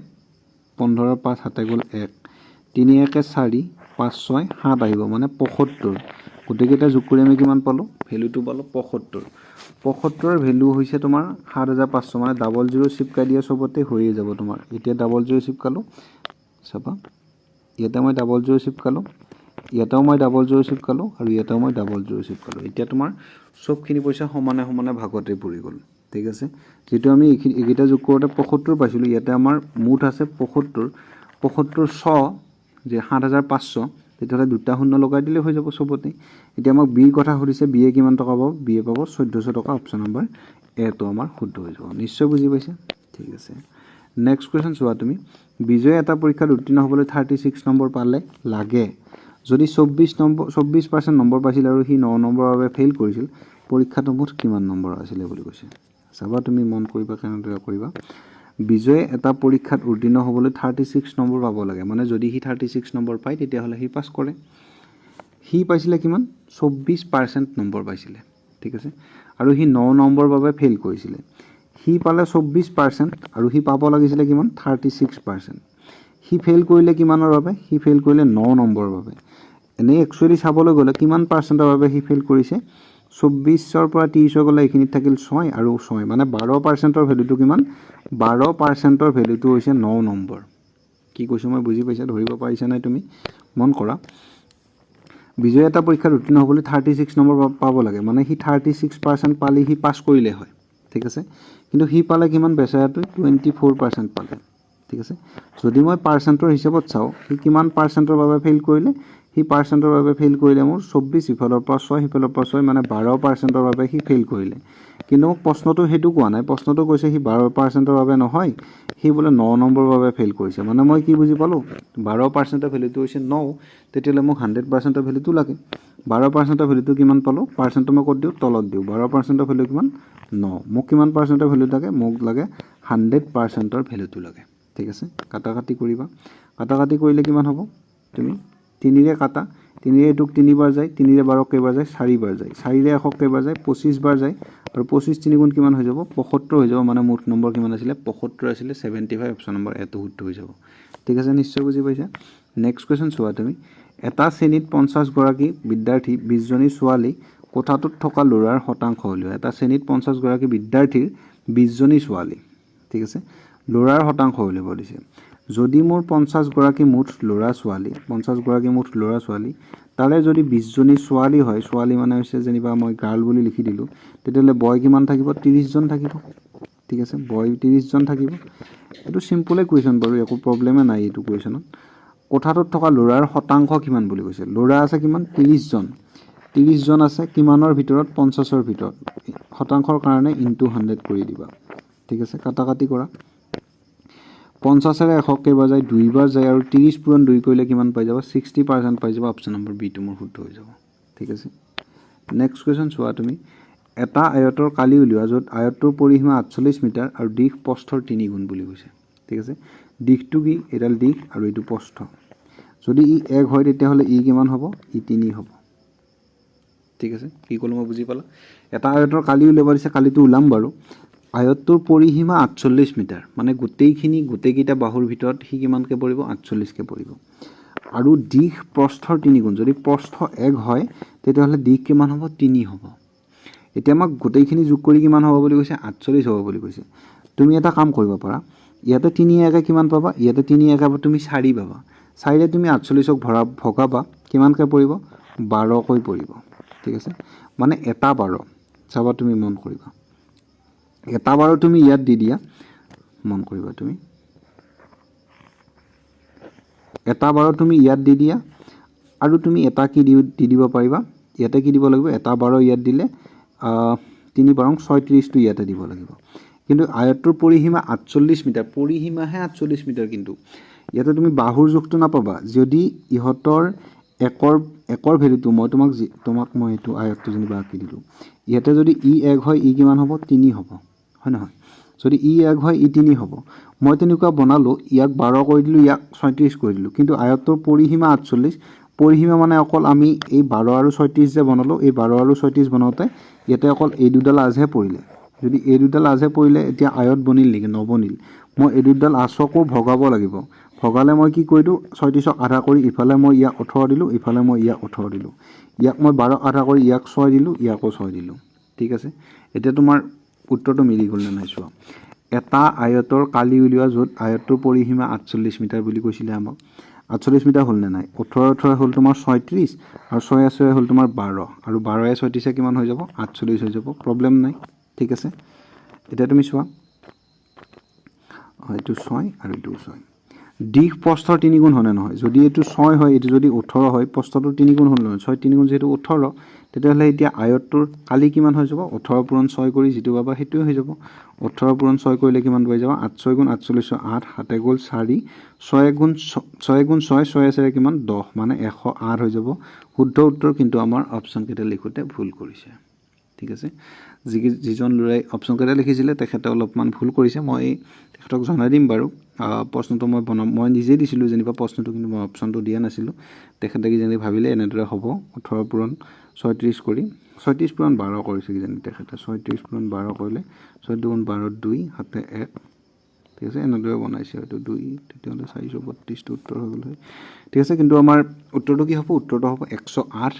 15 5 7 গল 1 3 1 4 5 6 7 আহিব মানে 75 গোটেইকেইটা যোগ কৰি আমি কিমান পালো ভ্যালুটো পালো 75 75 এৰ ভ্যালু হৈছে তোমাৰ 7500 মানে ডাবল জিৰো চিপকাই দিয়া সবতে হৈয়ে যাব তোমাৰ এতিয়া ডাবল জিৰো চিপকালো চাবা ইয়াতে মই ডাবল জিৰো চিপকালো ইয়াতেও মই ডাবল জিৰো চিপকালো আৰু ইয়াতেও মই ডাবল জিৰো চিপকালো এতিয়া তোমাৰ সবখিনি পইচা সমানে সমানে ভাগতে পৰি গল ঠিক আছে যেটো আমি এইকেইটা যোগ কৰোতে 75 পাইছিলো ইয়াতে আমাৰ মুঠ আছে 75 7500 যে 7500 তেতিয়াহলে দুটা শূন্য লগাই দিলে হৈ যাব সবতে এতিয়া আমাক বি কথা সুধিছে বি এ কিমান টকা পাব বি এ পাব 1400 টকা অপচন নম্বৰ এ তো আমাৰ শুদ্ধ হৈ যাব নিশ্চয় বুজি পাইছা ঠিক আছে নেক্সট কোৱেশ্চন চোৱা তুমি বিজয় এটা পৰীক্ষাত উত্তীৰ্ণ হ'বলৈ 36 নম্বৰ পালে লাগে যদি 24% নম্বৰ পাইছিল আৰু হি 9 নম্বৰৰ বাবে ফেইল কৰিছিল পৰীক্ষাটো মুঠ কিমান নম্বৰ আছিল বুলি কৈছে চাবা তুমি মন কৰিবা কেনেদৰে কৰিবা বিজয় এটা পৰীক্ষাত উত্তীৰ্ণ হ'বলৈ 36 নম্বৰ পাব লাগে মানে যদি হি 36 নম্বৰ পায় তেতিয়া হলে হি পাস কৰে হি পাইছিলে কিমান 24% নম্বৰ পাইছিলে ঠিক আছে আৰু হি 9 নম্বৰৰ বাবে ফেইল কৰিছিলে হি পালে 24% আৰু হি পাব লাগিছিলে কিমান 36% হি ফেইল কৰিলে কিমানৰ বাবে হি ফেইল কৰিলে 9 নম্বৰৰ বাবে এনে একচুয়ালি চাবলৈ গলে কিমান পাৰ্চেন্টৰ বাবে হি ফেইল কৰিছে 24 ৰ পৰা 30 গলে এখিনিত থাকিল 6 আৰু 6 মানে 12%ৰ ভ্যালুটো কিমান 12%ৰ ভ্যালুটো হৈছে 9 নম্বৰ কি কৈছো মই বুজি পাইছা ধৰিব পাৰিছা নাই তুমি মন কৰা বিজয় এটা পৰীক্ষাত উত্তীৰ্ণ হ'বলৈ 36 নম্বৰ পাব লাগে মানে হি 36% পালে হি পাস কৰিলে হয় ঠিক আছে কিন্তু হি পালে কিমান বেচাৰাটো 24% পালে ঠিক আছে যদি মই পাৰ্চেন্টৰ হিচাপত চাও হি কিমান পাৰ্চেন্টৰ বাবে ফেইল কৰিলে হি পাৰ্চেন্টৰ বাবে ফেইল কৰিলে মোৰ 24 ইফালৰ পৰা 6 ইফালৰ পৰা 6 মানে 12%ৰ বাবে হি ফেইল কৰিলে কিন্তু মোক প্ৰশ্নটো সেইটো কোৱা নাই প্ৰশ্নটো কৈছে সি 12% বাবে নহয় সি বোলে 9 নম্বৰৰ বাবে ফেইল কৰিছে মানে মই কি বুজি পালোঁ 12% ভেলুটো হৈছে 9 তেতিয়াহ'লে মোক 100% ভেলুটো লাগে 12% ভেলুটো কিমান পালোঁ পাৰ্চেণ্টটো মই ক'ত দিওঁ তলত দিওঁ 12% ভেলু কিমান 9 মোক কিমান পাৰ্চেণ্টৰ ভেলু লাগে মোক লাগে 100%ৰ ভেলুটো লাগে ঠিক আছে কাটাকাটি কৰিবা কাটাকাটি কৰিলে কিমান হ'ব তুমি 3 ৰে কাটা 3 ৰে এটুক 3 বাৰ যায় 3 ৰে 12 কেইবাৰ যায় 4 বাৰ যায় 4 ৰে 100 কেইবাৰ যায় 25 বাৰ যায় আৰু 25 3 গুণ কিমান হৈ যাব 75 হৈ যাব মানে মুঠ নম্বৰ কিমান আছিলে 75 আছিলে 75 অপচন নম্বৰ এটো শুদ্ধ হৈ যাব ঠিক আছে নিশ্চয় বুজি পাইছা নেক্সট কোৱেশ্চন চোৱা তুমি এটা শ্ৰেণীত 50 গৰাকী বিদ্যাৰ্থী 20 জনী ছোৱালী কোঠাটোত থকা ল'ৰাৰ শতাংশ উলিওৱা এটা শ্ৰেণীত 50 গৰাকী বিদ্যাৰ্থীৰ 20 জনী ছোৱালী ঠিক আছে ল'ৰাৰ শতাংশ উলিয়াব দিছে যদি মোৰ 50 গৰাকী মুঠ ল'ৰা ছোৱালী 50 গৰাকী মুঠ ল'ৰা ছোৱালী তাৰে যদি 20 জনী ছোৱালী হয় ছোৱালী মানে হৈছে যেনিবা মই গাৰ্ল বুলি লিখি দিলোঁ তেতিয়াহ'লে বয় কিমান থাকিব 30 জন থাকিব ঠিক আছে বয় 30 জন থাকিব এইটো সিম্পলে কুৱেশ্যন বাৰু একো প্ৰবলেমে নাই এইটো কুৱেশ্যনত কোঠাটোত থকা ল'ৰাৰ শতাংশ কিমান বুলি কৈছে ল'ৰা আছে কিমান 30 জন 30 জন আছে কিমানৰ ভিতৰত 50ৰ ভিতৰত শতাংশৰ কাৰণে ইনটু 100 কৰি দিবা ঠিক আছে কাটাকাটি কৰা 50 ৰে 100 কেইবাৰ যায় 2 বাৰ যায় আৰু 30 পূৰণ 2 কৰিলে কিমান পাই যাব 60% পাই যাব অপচন নম্বৰ বি টো মোৰ শুদ্ধ হৈ যাব ঠিক আছে নেক্সট কোৱেশ্চন চোৱা তুমি এটা আয়তৰ কালি উলিওৱা য'ত আয়তটোৰ পৰিসীমা 48 মিটাৰ আৰু দিশ প্ৰস্থৰ 3 গুণ বুলি কৈছে ঠিক আছে দিশটো কি এডাল দিশ আৰু এইটো প্ৰস্থ যদি ই 1 হয় তেতিয়াহ'লে ই কিমান হ'ব ই 3 হ'ব ঠিক আছে কি ক'লো মই বুজি পালা এটা আয়তৰ কালি উলিয়াব দিছে কালিটো ওলাম বাৰু আয়তটোৰ পৰিসীমা 48 মিটাৰ মানে গোটেইকেইটা বাহুৰ ভিতৰত সি কিমানকৈ পৰিব 48কৈ পৰিব আৰু দিশ প্ৰস্থৰ 3 গুণ যদি প্ৰস্থ 1 হয় তেতিয়াহ'লে দিশ কিমান হ'ব 3 হ'ব এতিয়া আমাক গোটেইখিনি যোগ কৰি কিমান হ'ব বুলি কৈছে 48 হ'ব বুলি কৈছে তুমি এটা কাম কৰিব পাৰা ইয়াতে 3 একে কিমান পাবা ইয়াতে 3 একে তুমি 4 পাবা 4 ৰে তুমি 48ক ভগাবা কিমানকৈ পৰিব 12কৈ পৰিব ঠিক আছে মানে এটা 12 চাবা তুমি মন কৰিবা এটা 12 তুমি ইয়াত দি দিয়া মন কৰিবা তুমি এটা 12 তুমি ইয়াত দি দিয়া আৰু তুমি এটা কি দি দিব পাৰিবা ইয়াতে কি দিব লাগিব এটা 12 ইয়াত দিলে 3 12 36 টো ইয়াতে দিব লাগিব কিন্তু আয়তটোৰ পৰিসীমা 48 মিটাৰ পৰিসীমাহে 48 মিটাৰ কিন্তু ইয়াতে তুমি বাহুৰ জোখটো নাপাবা যদি ইহতৰ একৰ ভ্যালুটো মই তোমাক মই এইটো আয়তটো যেনিবা আঁকি দিলোঁ ইয়াতে যদি ই 1 হয় ই কিমান হ'ব 3 হ'ব হয় নহয় যদি ই 1 হয় ই 3 হ'ব মই তেনেকুৱা বনালোঁ ইয়াক 12 কৰি দিলোঁ ইয়াক 36 কৰি দিলোঁ কিন্তু আয়তটোৰ পৰিসীমা 48 পৰিসীমা মানে অকল আমি এই 12 আৰু 36 যে বনালোঁ এই 12 আৰু 36 বনাওঁতে ইয়াতে অকল এই দুডাল আজহে পৰিলে যদি এই দুডাল আজহে পৰিলে এতিয়া আয়ত বনিল নেকি নবনিল মই এই দুডাল আচকো ভগাব লাগিব ভগালে মই কি কৰিলোঁ 36ক আধা কৰি ইফালে মই ইয়াক 18 দিলোঁ ইফালে মই ইয়াক 18 দিলোঁ ইয়াক মই 12 আধা কৰি ইয়াক 6 দিলোঁ ইয়াকো 6 দিলোঁ ঠিক আছে এতিয়া তোমাৰ উত্তৰটো মিলি গ'ল নে নাই চোৱা এটা আয়তৰ কালি উলিওৱা য'ত আয়তটোৰ পৰিসীমা 48 মিটাৰ বুলি কৈছিলে আমাক 48 মিটাৰ হ'ল নে নাই 18 হ'ল তোমাৰ 36 আৰু 6 হ'ল তোমাৰ 12 আৰু 12 36 কিমান হৈ যাব 48 হৈ যাব প্ৰবলেম নাই ঠিক আছে এতিয়া তুমি চোৱা এইটো 6 আৰু এইটো 6 দিশ প্ৰস্থৰ 3 গুণ হনে নহয় যদি এইটো 6 হয় এইটো যদি 18 হয় প্ৰস্থটো 3 গুণ হ'ল নহয় 6 3 গুণ যেহেতু 18 তেতিয়াহ'লে এতিয়া আয়তটোৰ কালি কিমান হৈ যাব 18 পূৰণ 6 কৰি যিটো পাবা সেইটোৱে হৈ যাব 18 পূৰণ 6 কৰিলে কিমান পাই যাব 8 6 গুণ 48 8 7 গ'ল 4 6 গুণ 6 6 আছে কিমান 10 মানে 108 হৈ যাব শুদ্ধ উত্তৰ কিন্তু আমাৰ অপচন কেইটা লিখোতে ভুল কৰিছে ঠিক আছে যিজন ল'ৰাই অপচন কেইটা লিখিছিলে তেখেতে অলপমান ভুল কৰিছে মই তেখেতক জনাই দিম বাৰু প্ৰশ্নটো মই নিজে দিছিলোঁ যেনিবা প্ৰশ্নটো কিন্তু মই অপচনটো দিয়া নাছিলোঁ তেখেতে কিজানি ভাবিলে এনেদৰে হ'ব 18 পূৰণ 36 কৰি 36 পূৰণ 12 কৰিছে কিজানি তেখেতে 36 পূৰণ 12 কৰিলে 6 দুগুণ 12 2 হাতে 1 ঠিক আছে এনেদৰে বনাইছে হয়তো 2 তেতিয়াহ'লে 432 টো উত্তৰ হৈ গ'ল হয় ঠিক আছে কিন্তু আমাৰ উত্তৰটো কি হ'ব উত্তৰটো হ'ব 108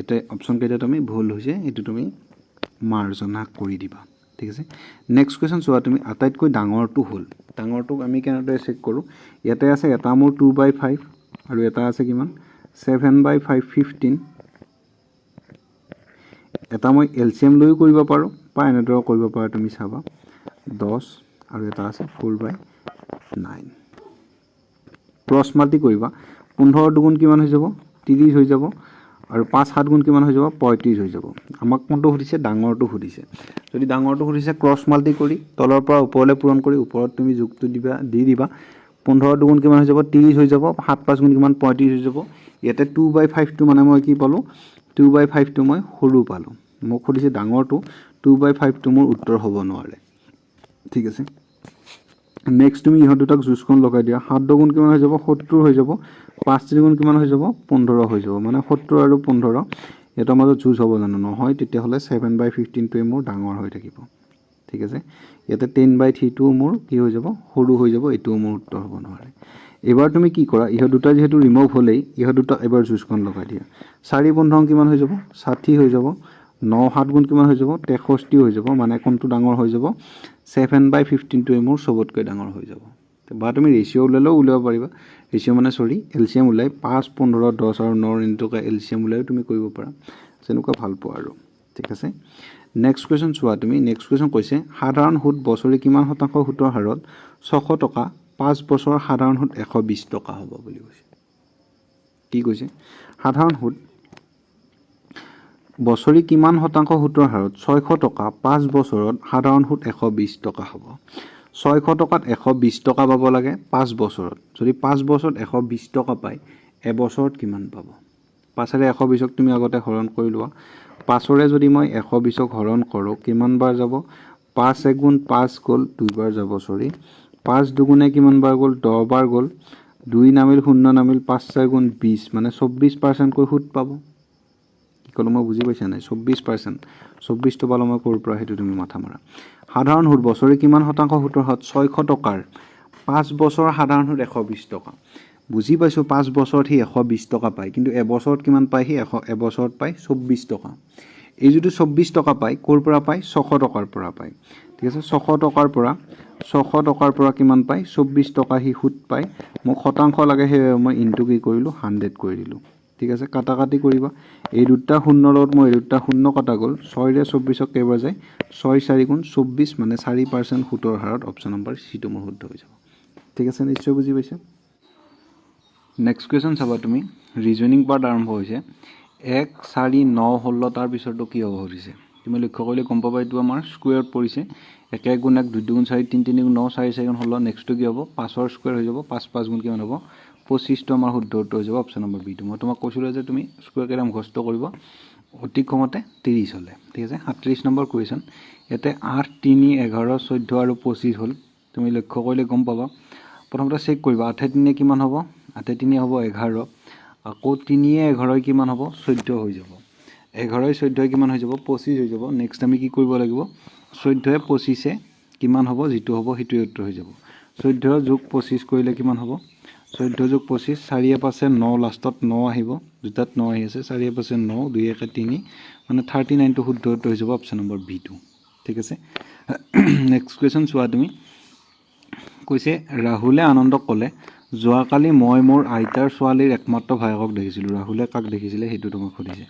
এটা অপচন কেইটা তুমি ভুল হৈছে এইটো তুমি মাৰ্জনা কৰি দিবা ঠিক আছে নেক্সট কোৱেশ্চন চোৱা তুমি আটাইতকৈ ডাঙৰটো হ'ল ডাঙৰটোক আমি কেনেদৰে চেক কৰোঁ ইয়াতে আছে এটা মোৰ 2/5 আৰু এটা আছে কিমান 7/5 15 এটা মই এলচিএম লৈও কৰিব পাৰোঁ বা এনেদৰে কৰিব পাৰা তুমি চাবা 10 আৰু এটা আছে 4/9 ক্ৰছ মাল্টি কৰিবা 15 দুগুণ কিমান হৈ যাব 30 হৈ যাব আৰু 5 7 গুণ কিমান হৈ যাব 35 হৈ যাব আমাক কোনটো সুধিছে ডাঙৰটো সুধিছে যদি ডাঙৰটো সুধিছে ক্ৰছ মাল্টি কৰি তলৰ পৰা ওপৰলৈ পূৰণ কৰি ওপৰত তুমি যোগটো দিবা 15 দুগুণ কিমান হৈ যাব 30 হৈ যাব 7 5 গুণ কিমান 35 হৈ যাব ইয়াতে 2/5 টো মানে মই কি পালো 2/5 টো মই সৰু পালো মোক সুধিছে ডাঙৰটো 2/5 টো মোৰ উত্তৰ হ'ব নোৱাৰে ঠিক আছে নেক্সট তুমি ইহঁত দুটাক জুজখন লগাই দিয়া 7 দুগুণ কিমান হৈ যাব 70 হৈ যাব 5 দুগুণ কিমান হৈ যাব 15 হৈ যাব মানে 70 আৰু 15 এটা মাজত জুজ হ'ব জানো নহয় তেতিয়াহ'লে 7/15 টোৱে মোৰ ডাঙৰ হৈ থাকিব ঠিক আছে ইয়াতে 10/3 টো মোৰ কি হৈ যাব সৰু হৈ যাব এটো মোৰ উত্তৰ হ'ব নোৱাৰে এবাৰ তুমি কি কৰা ইহঁত দুটা যেহেতু ৰিমুভ হ'লেই ইহঁত দুটা এবাৰ জুজখন লগাই দিয়া 4 15 কিমান হৈ যাব 60 হৈ যাব 9 7 গুণ কিমান হৈ যাব 63 হৈ যাব মানে কোনটো ডাঙৰ হৈ যাব 7/15 টোৱে মোৰ সবতকৈ ডাঙৰ হৈ যাব বা তুমি ৰেশিও উলালেও উলাব পাৰিবা ৰেশিও মানে সৰি এলসিএম উলাই 5 15 10 আৰু 9 ইনটুকা এলসিএম উলাইও তুমি কৰিব পাৰা যেনেকুৱা ভাল পোৱা আৰু ঠিক আছে নেক্সট কোৱেশ্চন চোৱা তুমি নেক্সট কোৱেশ্চন কৈছে সাধাৰণ সুদ বছৰি কিমান শতাংশ সুতৰ হাৰত 600 টকা 5 বছৰ সাধাৰণ সুদ 120 টকা হ'ব বুলি কৈছে কি কৈছে সাধাৰণ সুদ বছৰি কিমান শতাংশ সুতৰ হাৰত 600 টকা 5 বছৰত সাধাৰণ সুদ 120 টকা হ'ব 600 টকাত 120 টকা পাব লাগে 5 বছৰত যদি 5 বছৰত 120 টকা পায় এবছৰত কিমান পাব 5 ৰে 120ক তুমি আগতে হৰণ কৰি লোৱা 5 ৰে যদি মই 120ক হৰণ কৰো কিমান বাৰ যাব 5 গুণ 5 গল 2 বাৰ যাব সৰি 5 দুগুণে কিমান বাৰ গল 10 বাৰ গল 2 নামিল 0 নামিল 5 4 গুণ 20 মানে 24% কৈ সুদ পাব কলো মই বুজি পাইছা নাই 24% 24 টো পালো মই কৰ পৰা হেতু তুমি মাথা মাৰা সাধাৰণ সুদ বছৰি কিমান শতাংশ সুতৰ হাৰত 600 টকাৰ 5 বছৰ সাধাৰণ সুদ 120 টকা বুজি পাইছো 5 বছৰত হি 120 টকা পায় কিন্তু এবছৰত কিমান পায় হি এবছৰত পায় 24 টকা এই যদি 24 টকা পায় কৰ পৰা পায় 600 টকাৰ পৰা পায় ঠিক আছে 600 টকাৰ পৰা কিমান পায় 24 টকা হি সুদ পায় মোক শতাংশ লাগে হে মই ইনটু কি কৰিলো 100 কৰি দিলো ঠিক আছে কাটা কাটি কৰিবা এই দুটা শূন্য লগত মই এই দুটা শূন্য কাটা গল 6 ৰে 24ক কেইবাৰ যায় 6 4 গুণ 24 মানে 4% সুতৰ হাৰত অপচন নম্বৰ সি টো মোৰ শুদ্ধ হৈ যাব ঠিক আছে নিশ্চয় বুজি পাইছা নেক্সট কোৱেশ্চন চাবা তুমি ৰিজনিং পাৰ্ট আৰম্ভ হৈছে 1 4 9 16 তাৰ পিছৰটো কি হ'ব হৈছে তুমি লক্ষ্য কৰিলে গম পাবা এইটো আমাৰ স্কয়াৰত পৰিছে 1 গুণ 1 2 গুণ 4 3 3 গুণ 9 4 4 গুণ 16 নেক্সটটো কি হ'ব 5ৰ স্কয়াৰ হৈ যাব 5 5 গুণ কিমান হ'ব 25 টো আমাৰ শুদ্ধ উত্তৰ হৈ যাব অপচন নম্বৰ বি টো মই তোমাক কৈছিলো যে তুমি স্কয়াৰ কেৰাম মুখস্থ কৰিব অতি কমতে 30 হলে ঠিক আছে 37 নম্বৰ কোৱেশ্চন ইয়াতে 8 3 11 14 আৰু 25 হল তুমি লক্ষ্য কৰিলে গম পাবা প্ৰথমতে চেক কৰিবা 8 3 কিমান হ'ব 8 3 হ'ব 11 আকৌ 3 11 কিমান হ'ব 14 হৈ যাব 11 14 কিমান হৈ যাব 25 হৈ যাব নেক্সট আমি কি কৰিব লাগিব 14 25 কিমান হ'ব যেটো হ'ব হেতু উত্তৰ হৈ যাব 14 যোগ 25 কৰিলে কিমান হ'ব 14 যোগ 25 4 পাছে 9 লাষ্টত 9 আহিব দুটাত 9 আহি আছে 4 পাছে 9 2 1 3 মানে 39 টো শুদ্ধ উত্তৰ হৈ যাব অপচন নম্বৰ বি টো ঠিক আছে নেক্সট কোৱেশ্চন চোৱা তুমি কৈছে ৰাহুলে আনন্দক ক'লে যোৱাকালি মই মোৰ আইতাৰ ছোৱালীৰ একমাত্ৰ ভায়েকক দেখিছিলো ৰাহুলে কাক দেখিছিলে হেতু তোমাক সুধিছে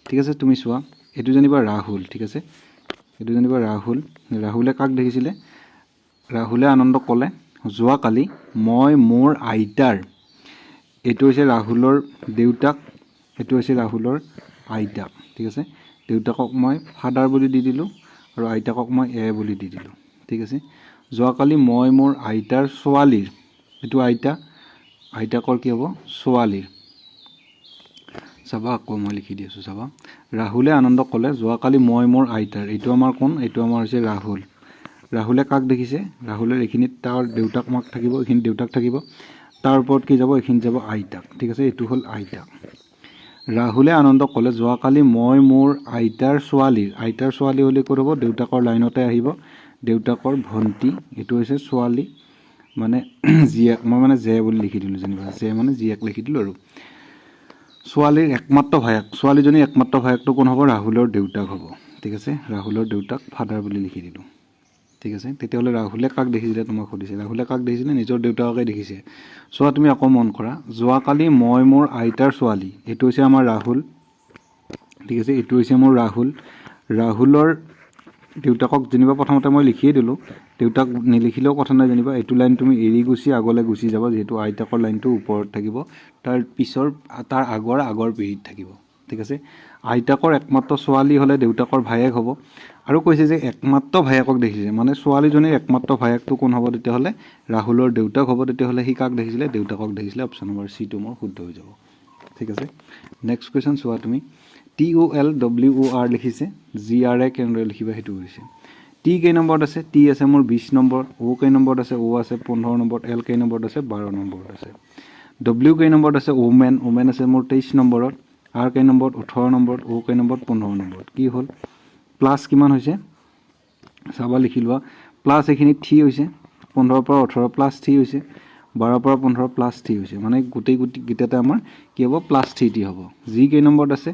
ঠিক আছে তুমি চোৱা এটো জানিবা ৰাহুল ঠিক আছে এটো জানিবা ৰাহুলে কাক দেখিছিলে ৰাহুলে আনন্দক ক'লে যোৱাকালি মই মোৰ আইতাৰ এটো হৈছে ৰাহুলৰ দেউতাক এটো হৈছে ৰাহুলৰ আইতা ঠিক আছে দেউতাকক মই ফাদাৰ বুলি দি দিলো আৰু আইতাকক মই এ বুলি দি দিলো ঠিক আছে যোৱাকালি মই মোৰ আইতাৰ ছোৱালীৰ এটো আইতাকৰ কি হ'ব ছোৱালীৰ চাবা আকৌ মই লিখি দিছো চাবা ৰাহুলে আনন্দক ক'লে যোৱাকালি মই মোৰ আইতাৰ এটো আমাৰ কোন এটো আমাৰ হৈছে ৰাহুলে কাক দেখিছে ৰাহুলৰ এখিনিত তাৰ দেউতাক মাক থাকিব এখিন দেউতাক থাকিব তাৰ ওপৰত কি যাব এখিন যাব আইতাক ঠিক আছে এটো হল আইতাক ৰাহুলে আনন্দক ক'লে যোৱাকালি মই মোৰ আইতাৰ ছোৱালী হলে ক'ত হ'ব দেউতাকৰ লাইনতে আহিব দেউতাকৰ ভন্টি এটো হৈছে ছোৱালী মানে জিয়াক মই মানে জে বুলি লিখি দিলো জানিবা জে মানে জিয়াক লিখি দিলো আৰু ছোৱালীৰ একমাত্ৰ ভায়েক ছোৱালীজনী একমাত্ৰ ভায়েকটো কোন হ'ব ৰাহুলৰ দেউতাক হ'ব ঠিক আছে ৰাহুলৰ দেউতাক ফাদাৰ বুলি লিখি দিলো ঠিক আছে তেতিয়াহলে ৰাহুলে কাক দেখিছিলে তোমাক সুধিছে ৰাহুলে কাক দেখিছিলে নিজৰ দেউতাককে দেখিছে সোৱা তুমি আকৌ মন কৰা যোৱাকালি মই মোৰ আইতাৰ ছোৱালী এটো হৈছে আমাৰ ৰাহুল ঠিক আছে এটো হৈছে মোৰ ৰাহুলৰ দেউতাকক যেনিবা প্ৰথমতে মই লিখিয়ে দিলো দেউতাক নিলিখিলেও কথা নাই জানিবা এটো লাইন তুমি এৰি গুছি আগলৈ গুছি যাবা যেহেতু আইতাকৰ লাইনটো ওপৰত থাকিব তাৰ পিছৰ তাৰ আগৰ পিৰিত থাকিব ঠিক আছে আইতাকৰ একমাত্ৰ ছোৱালী হ'লে দেউতাকৰ ভায়েক হ'ব আৰু কৈছে যে একমাত্ৰ ভায়েকক দেখিছে মানে ছোৱালীজনীৰ একমাত্ৰ ভায়েকটো কোন হ'ব তেতিয়াহ'লে ৰাহুলৰ দেউতাক হ'ব তেতিয়াহ'লে সি কাক দেখিছিলে দেউতাকক দেখিছিলে অপশ্যন নম্বৰ চিটো মোৰ শুদ্ধ হৈ যাব ঠিক আছে নেক্সট কুৱেশ্যন চোৱা তুমি TOLWOR লিখিছে GRA কেনেদৰে লিখিবা সেইটো হৈছে টি কেই নম্বৰত আছে টি আছে মোৰ 20 নম্বৰ O কেই নম্বৰত আছে O আছে 15 নম্বৰত L কেই নম্বৰত আছে 12 নম্বৰত আছে W কেই নম্বৰত আছে ওমেন আছে মোৰ 23 নম্বৰত R কেই নম্বৰত 18 নম্বৰত O কেই নম্বৰত 15 নম্বৰত কি হ'ল প্লাছ কিমান হৈছে চাবা লিখি লোৱা প্লাছ এইখিনি থি হৈছে 15 পৰা 18 প্লাছ থি হৈছে 12 পৰা 15 প্লাছ থি হৈছে মানে গোটেই গিটাতে আমাৰ কি হ'ব প্লাছ থি টি হ'ব জি কেই নম্বৰত আছে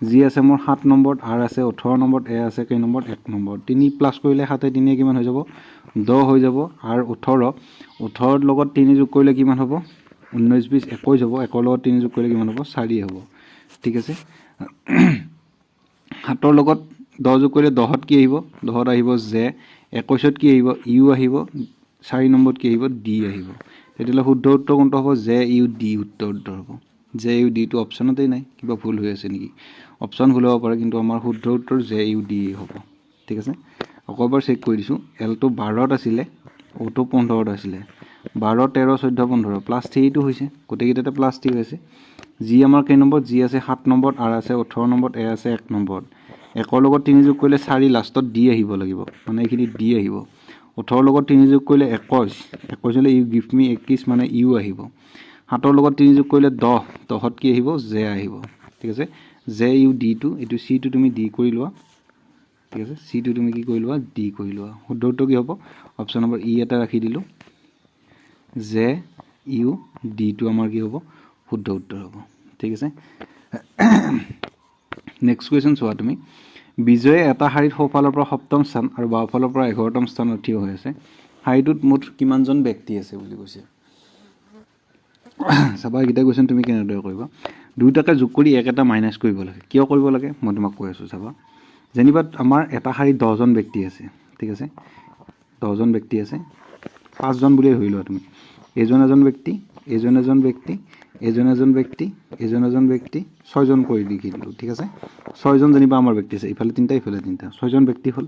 জি আছে মোৰ 7 নম্বৰত R আছে 18 নম্বৰত A আছে কেই নম্বৰত 1 নম্বৰত 3 প্লাছ কৰিলে 7 এ 3 কিমান হৈ যাব 10 হৈ যাব আৰু 18 লগত 3 যোগ কৰিলে কিমান হ'ব 19 20 21 হ'ব 1 লগত 3 যোগ কৰিলে কিমান হ'ব 4 হ'ব ঠিক আছে 7 লগত 10 যোগ কৰিলে 10ত কি আহিব 10ত আহিব জে 21ত কি আহিব ইউ আহিব 4 নম্বৰত কি আহিব ডি আহিব তেতিয়াহ'লে শুদ্ধ উত্তৰ কোনটো হ'ব জে ইউ ডি উত্তৰ হ'ব জে ইউ ডি টো অপশ্যনতেই নাই কিবা ভুল হৈ আছে নেকি অপশ্যন ভুল হ'ব পাৰে কিন্তু আমাৰ শুদ্ধ উত্তৰ জে ইউ ডি হ'ব ঠিক আছে আকৌ এবাৰ চেক কৰি দিছোঁ এল টো 12ত আছিলে O টো 15ত আছিলে 12 13 14 15 প্লাছ 3 টো হৈছে গোটেইকেইটাতে প্লাছ 3 হৈছে জি আমাৰ কেই নম্বৰ জি আছে 7 নম্বৰত R আছে 18 নম্বৰত A আছে 1 নম্বৰত 1 লগত 3 যোগ কৰিলে 4 লাষ্টত ডি আহিব লাগিব মানে এইখিনি ডি আহিব 18 লগত 3 যোগ কৰিলে 21 হ'লে ইউ গিভ মি 21 মানে ইউ আহিব 7 লগত 3 যোগ কৰিলে 10 10ত কি আহিব জে আহিব ঠিক আছে জে ইউ ডি টো এইটো চি টো তুমি ডি কৰি লোৱা ঠিক আছে চি টো তুমি কি কৰি লোৱা ডি কৰি লোৱা শুদ্ধ উত্তৰ কি হ'ব অপশ্যন নম্বৰ ই এটা ৰাখি দিলোঁ জে ইউ ডি টো আমাৰ কি হ'ব শুদ্ধ উত্তৰ হ'ব ঠিক আছে নেক্সট কুৱেশ্যন চোৱা তুমি বিজয়ে এটা শাৰীত সোঁফালৰ পৰা 7ম স্থান আৰু বাওঁফালৰ পৰা 11ম স্থানত থিয় হৈ আছে শাৰীটোত মুঠ কিমানজন ব্যক্তি আছে বুলি কৈছে চাবা এইকেইটা কুৱেশ্যন তুমি কেনেদৰে কৰিবা দুয়োটাকে যোগ কৰি এটা মাইনাছ কৰিব লাগে কিয় কৰিব লাগে মই তোমাক কৈ আছোঁ চাবা যেনিবা আমাৰ এটা শাৰীত 10জন ব্যক্তি আছে ঠিক আছে 10জন ব্যক্তি আছে 5জন বুলি ধৰি লোৱা তুমি এজন ব্যক্তি এজন ব্যক্তি এজন ব্যক্তি এজন ব্যক্তি 6জন কৰি লিখি দিলোঁ ঠিক আছে 6জন যেনিবা আমাৰ ব্যক্তি আছে ইফালে 3টা ইফালে 3টা 6জন ব্যক্তি হ'ল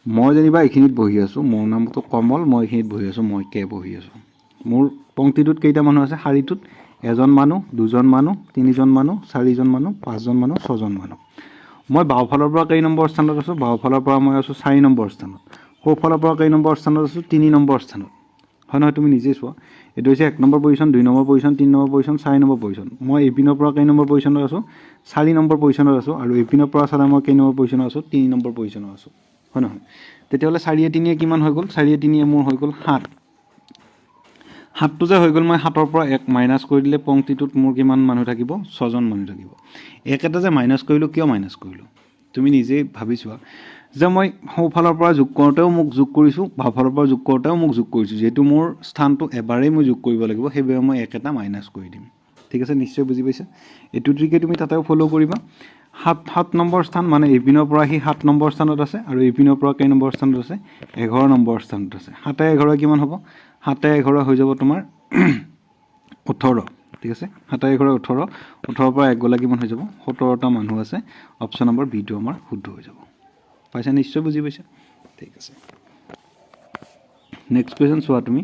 মই যেনিবা এইখিনিত বহি আছোঁ মোৰ নামটো কমল মই এইখিনিত বহি আছোঁ মই কে বহি আছোঁ মোৰ পংক্তিটোত কেইটা মানুহ আছে শাৰীটোত এজন মানুহ দুজন মানুহ তিনিজন মানুহ চাৰিজন মানুহ পাঁচজন মানুহ ছজন মানুহ মই বাওঁফালৰ পৰা কেই নম্বৰ স্থানত আছোঁ বাওঁফালৰ পৰা মই আছোঁ 4 নম্বৰ স্থানত সোঁফালৰ পৰা কেই নম্বৰ স্থানত আছোঁ 3 নম্বৰ স্থানত হয় নহয় তুমি নিজে চোৱা এইটো হৈছে 1 number position 2 number position 3 number position 4 number position মই এপিনৰ পৰা কেই নম্বৰ পজিশ্যনত আছোঁ 4 নম্বৰ পজিশ্যনত আছোঁ আৰু এপিনৰ পৰা চালে মই কেই নম্বৰ পজিশ্যনত আছোঁ 3 নম্বৰ পজিশ্যনত আছোঁ হয় নহয় তেতিয়াহ'লে 4 3 কিমান হৈ গ'ল 4 3 মোৰ হৈ গ'ল 7 7টো যে হৈ গ'ল মই 7ৰ পৰা 1 মাইনাছ কৰি দিলে পংক্তিটোত মোৰ কিমান মানুহ থাকিব 6জন মানুহ থাকিব এটা যে মাইনাছ কৰিলোঁ কিয় মাইনাছ কৰিলোঁ তুমি নিজে ভাবি চোৱা যে মই সোঁফালৰ পৰা যোগ কৰোঁতেও মোক যোগ কৰিছোঁ বাওঁফালৰ পৰা যোগ কৰোঁতেও মোক যোগ কৰিছোঁ যিহেতু মোৰ স্থানটো এবাৰেই মই যোগ কৰিব লাগিব সেইবাবে মই এটা মাইনাছ কৰি দিম ঠিক আছে নিশ্চয় বুজি পাইছা এইটো ট্ৰিকে তুমি তাতেও ফ'ল' কৰিবা 7 নম্বৰ স্থান মানে এপিনৰ পৰা সি 7 নম্বৰ স্থানত আছে আৰু এপিনৰ পৰা কেই নম্বৰ স্থানত আছে 11 নম্বৰ স্থানত আছে 7 11 কিমান হ'ব 7 11 হৈ যাব তোমাৰ 18 ঠিক আছে 7 11 18 18ৰ পৰা 1 গ'লে কিমান হৈ যাব 17টা মানুহ আছে অপশ্যন নম্বৰ বি টো আমাৰ শুদ্ধ হৈ যাব পাইছা নিশ্চয় বুজি পাইছা ঠিক আছে নেক্সট কুৱেশ্যন চোৱা তুমি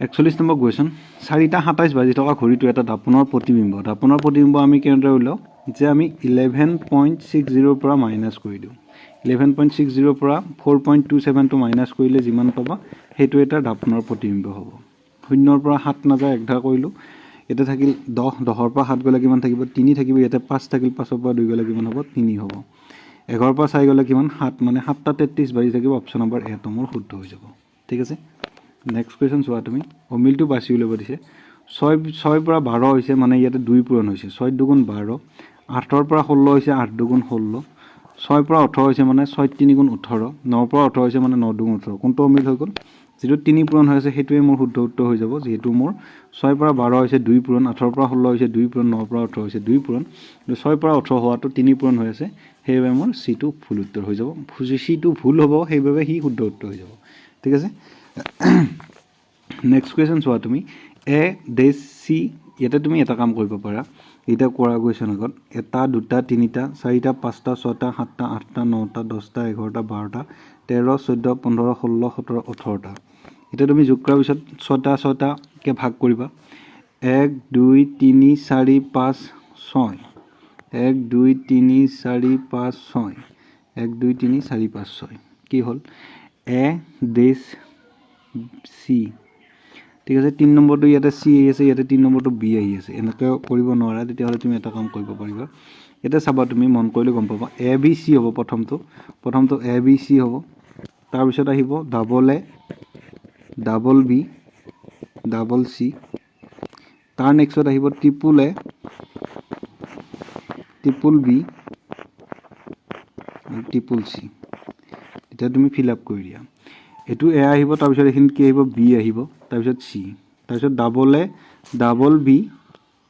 41 নম্বৰ কুৱেশ্যন 4টা 27 বাজি থকা ঘড়ীটো এটা দাপোনৰ প্ৰতিবিম্ব আমি কেনেদৰে উলিয়াওঁ যে আমি 11.60 পৰা মাইনাছ কৰি দিওঁ 11.60 পৰা 4.27 টো মাইনাছ কৰিলে যিমান পাবা সেইটো এটা দাপোনৰ প্ৰতিবিম্ব হ'ব 0ৰ পৰা 7 নাযায় 1 ধাৰ কৰিলোঁ এটা থাকিল 10 10ৰ পৰা 7 গ'লে কিমান থাকিব 3 থাকিব ইয়াতে 5 থাকিল 5ৰ পৰা 2 গ'লে কিমান হ'ব 3 হ'ব 11ৰ পৰা 4 গ'লে কিমান 7 মানে 7টা 33 বাজি থাকিব অপশ্যন নম্বৰ এ টো মোৰ শুদ্ধ হৈ যাব ঠিক আছে নেক্সট কুৱেশ্যন চোৱা তুমি অমিলটো বাছি উলিয়াব দিছে 6 পৰা 12 হৈছে মানে ইয়াতে 2 পূৰণ হৈছে 6 দুগুণ 12 8ৰ পৰা 16 হৈছে 8 দুগুণ 16 6 পৰা 18 হৈছে মানে 6 3 গুণ 18 9 পৰা 18 হৈছে মানে 9 দুগুণ 18 কোনটো অমিল হৈ গ'ল যেটো 3 পূৰণ হৈ আছে সেইটোৱে মোৰ শুদ্ধ উত্তৰ হৈ যাব যেহেতু মোৰ 6 পৰা 12 হৈছে 2 পূৰণ 18ৰ পৰা 16 হৈছে 2 পূৰণ 9 পৰা 18 হৈছে 2 পূৰণ 6 পৰা 18 হোৱাটো 3 পূৰণ হৈ আছে সেইবাবে মোৰ সি টো ভুল উত্তৰ হৈ যাব সি টো ভুল হ'ব সেইবাবে সি শুদ্ধ উত্তৰ হৈ যাব ঠিক আছে নেক্সট কুৱেশ্যন চোৱা তুমি এ ডেছ চি ইয়াতে তুমি এটা কাম কৰিব পাৰা এইটা কৰা কুৱেশ্যন আগত 1 2 3 4 5 6 7 8 9 10 11 12 13 14 15 16 17 18টা এটা তুমি যোগ কৰাৰ পিছত 6টা কে ভাগ কৰিবা 1 2 3 4 5 6 1 2 3 4 5 6 1 2 3 4 5 6 কি হ'ল এ দিছ সি ঠিক আছে 3 নম্বৰটো ইয়াতে সি আহি আছে ইয়াতে 3 নম্বৰটো বি আহি আছে এনেকৈ কৰিব নোৱাৰা তেতিয়াহ'লে তুমি এটা কাম কৰিব পাৰিবা এটা চাবা তুমি মন কৰিলে গম পাবা এ বি সি হ'ব প্ৰথমটো এ বি সি হ'ব তাৰ পিছত আহিব double A double B double C তাৰ নেক্সটত আহিব ট্ৰিপল এ ট্ৰিপল বি আৰু ট্ৰিপল সি এটা তুমি ফিল আপ কৰি দিয়া এটো এ আহিব তাৰ পিছত এখিন কি আহিব বি আহিব তাৰ পিছত সি তাৰ পিছত double A double B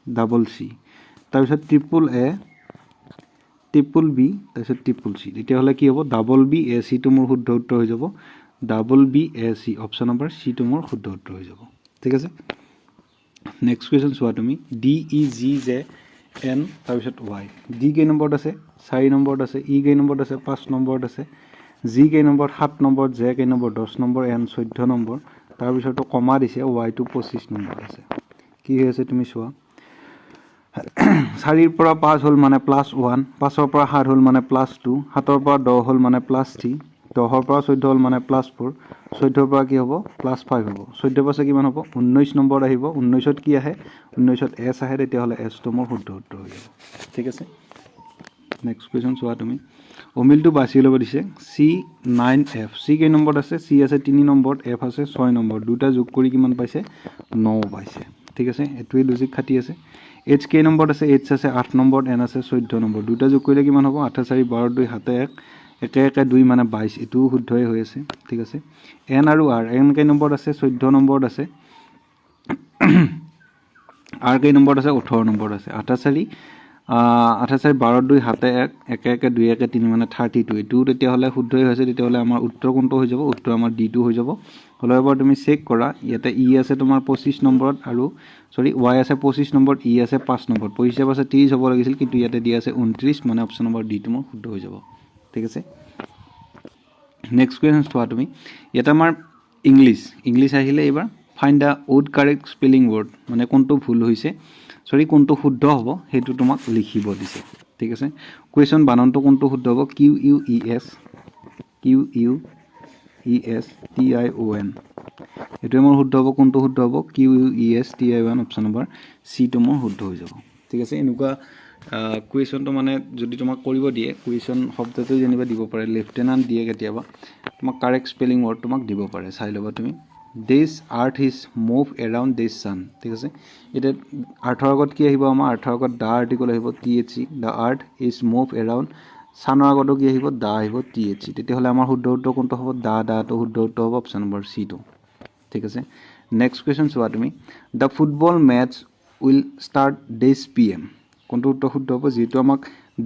double C তাৰ পিছত ট্ৰিপল এ ট্ৰিপল বি তাৰ পিছত ট্ৰিপল সি তেতিয়া হলে কি হ'ব ডাবল বি এ সি টো মোৰ শুদ্ধ উত্তৰ হৈ যাব double B A C option number C টো মোৰ শুদ্ধ উত্তৰ হৈ যাব ঠিক আছে নেক্সট কোৱেশ্চন চোৱা তুমি D E G J N তাৰ পিছত ওয়াই ডি কেই নম্বৰত আছে 4 নম্বৰত আছে ই কেই নম্বৰত আছে 5 নম্বৰত আছে জি কেই নম্বৰ 7 নম্বৰ জে কেই নম্বৰ 10 নম্বৰ এন 14 নম্বৰ তাৰ পিছতো কমা দিছে ওয়াই টো 25 নম্বৰ আছে কি হৈ আছে তুমি চোৱা 4 ৰ পৰা 5 হ'ল মানে +1 5 ৰ পৰা 7 হ'ল মানে +2 7 ৰ পৰা 10 হ'ল মানে +3 10 ৰ পৰা 14 হ'ল মানে +4 14 ৰ পৰা কি হ'ব +5 হ'ব 14 পাছে কিমান হ'ব 19 নম্বৰ আহিব 19ত কি আহে 19ত এছ আহে তেতিয়া হলে এছ টো মোৰ শুদ্ধ উত্তৰ হৈ যাব ঠিক আছে নেক্সট কোৱেশ্চন চোৱা তুমি অমিলটো বাছি ল'ব দিছে C9F C কেই নম্বৰত আছে C আছে 3 নম্বৰত F আছে 6 নম্বৰ দুটা যোগ কৰি কিমান পাইছে 9 পাইছে ঠিক আছে এটোৱে লজিক খাটি আছে H কেই নম্বৰত আছে H আছে 8 নম্বৰত N আছে 14 নম্বৰ দুটা যোগ কৰিলে কিমান হ'ব 8 4 12 2 7 1 1 1 2 মানে 22 এটো শুদ্ধই হৈ আছে ঠিক আছে N আৰু R N কেই নম্বৰত আছে 14 নম্বৰত আছে R কেই নম্বৰত আছে 18 নম্বৰত আছে 8 4 12 2 7 1 1 1 2 1 3 মানে 32 এটো তেতিয়া হলে শুদ্ধই হৈছে তেতিয়া হলে আমাৰ উত্তৰ কোনটো হৈ যাব উত্তৰ আমাৰ ডি টো হৈ যাব হলে এবাৰ তুমি চেক কৰা ইয়াতে ই আছে তোমাৰ 25 নম্বৰত আৰু সৰি y আছে 25 নম্বৰত ই আছে 5 নম্বৰত পইচা আছে 30 হ'ব লাগিছিল কিন্তু ইয়াতে দিয়া আছে 29 মানে অপচন নম্বৰ ডি টো মোৰ শুদ্ধ হৈ যাব ঠিক আছে নেক্সট কোৱেশ্চন চোৱা তুমি ইয়াতে আমাৰ ইংলিশ আহিলে এবাৰ find the odd correct spelling word মানে কোনটো ভুল হৈছে সৰি কোনটো শুদ্ধ হ'ব হেতু তোমাক লিখিব দিছে ঠিক আছে কোৱেশ্চন বানানটো কোনটো শুদ্ধ হ'ব Q U E S T I O N এটো মোৰ শুদ্ধ হ'ব কোনটো শুদ্ধ হ'ব Q U E S T I O N option number C টো মোৰ শুদ্ধ হৈ যাব ঠিক আছে এনেকুৱা কুৱেশ্চনটো মানে যদি তোমাক কৰিব দিয়ে কুৱেশ্চন শব্দটো যেনিবা দিব পাৰে লেফটেনেন্ট দিয়ে কেতিয়াবা তোমাক কাৰেক্ট স্পেলিং ওয়াৰ্ড তোমাক দিব পাৰে চাই ল'বা তুমি This earth is move around this sun ঠিক আছে এটা আৰ্থৰ আগত কি আহিব আমাৰ আৰ্থৰ আগত দা আৰ্টিকল আহিব THE the earth is move around সানৰ আগত কি আহিব দা আহিব THE তেতিয়া হলে আমাৰ শুদ্ধ উত্তৰ কোনটো হ'ব দা তো শুদ্ধ উত্তৰ হ'ব অপচন নম্বৰ সি টো ঠিক আছে নেক্সট কোৱেশ্চন চোৱা তুমি the football match will start this PM কোনটো উত্তৰ শুদ্ধ হ'ব যেটো আমাক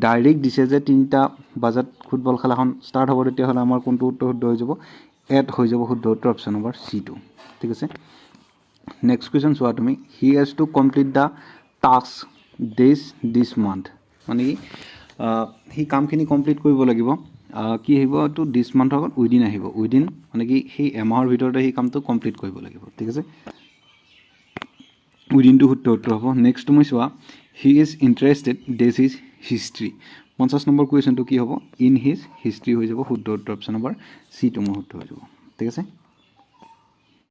ডাইৰেক্ট দিছে যে 3টা বাজাত ফুটবল খেলাখন ষ্টাৰ্ট হ'ব তেতিয়া হলে আমাৰ কোনটো উত্তৰ শুদ্ধ হৈ যাব এড হৈ যাব শুদ্ধ উত্তৰ অপচন নম্বৰ সি টো ঠিক আছে নেক্সট কোৱেশ্চন চোৱা তুমি he has to complete da task this month মানে কি হি কামখিনি কমপ্লিট কৰিব লাগিব কি আহিব তো দিস মান্থৰ আগত উইদিন আহিব উইদিন মানে কি সেই এমাহৰ ভিতৰতে হি কামটো কমপ্লিট কৰিব লাগিব ঠিক আছে উইদিন টু শুদ্ধ উত্তৰ হ'ব নেক্সট তুমি চোৱা he is interested this is history 50 number কুৱেশ্চনটো কি হ'ব ইন হিজ হিষ্ট্ৰী হৈ যাব শুদ্ধ উত্তৰ অপচন নম্বৰ সি টো মোৰ শুদ্ধ হৈ যাব ঠিক আছে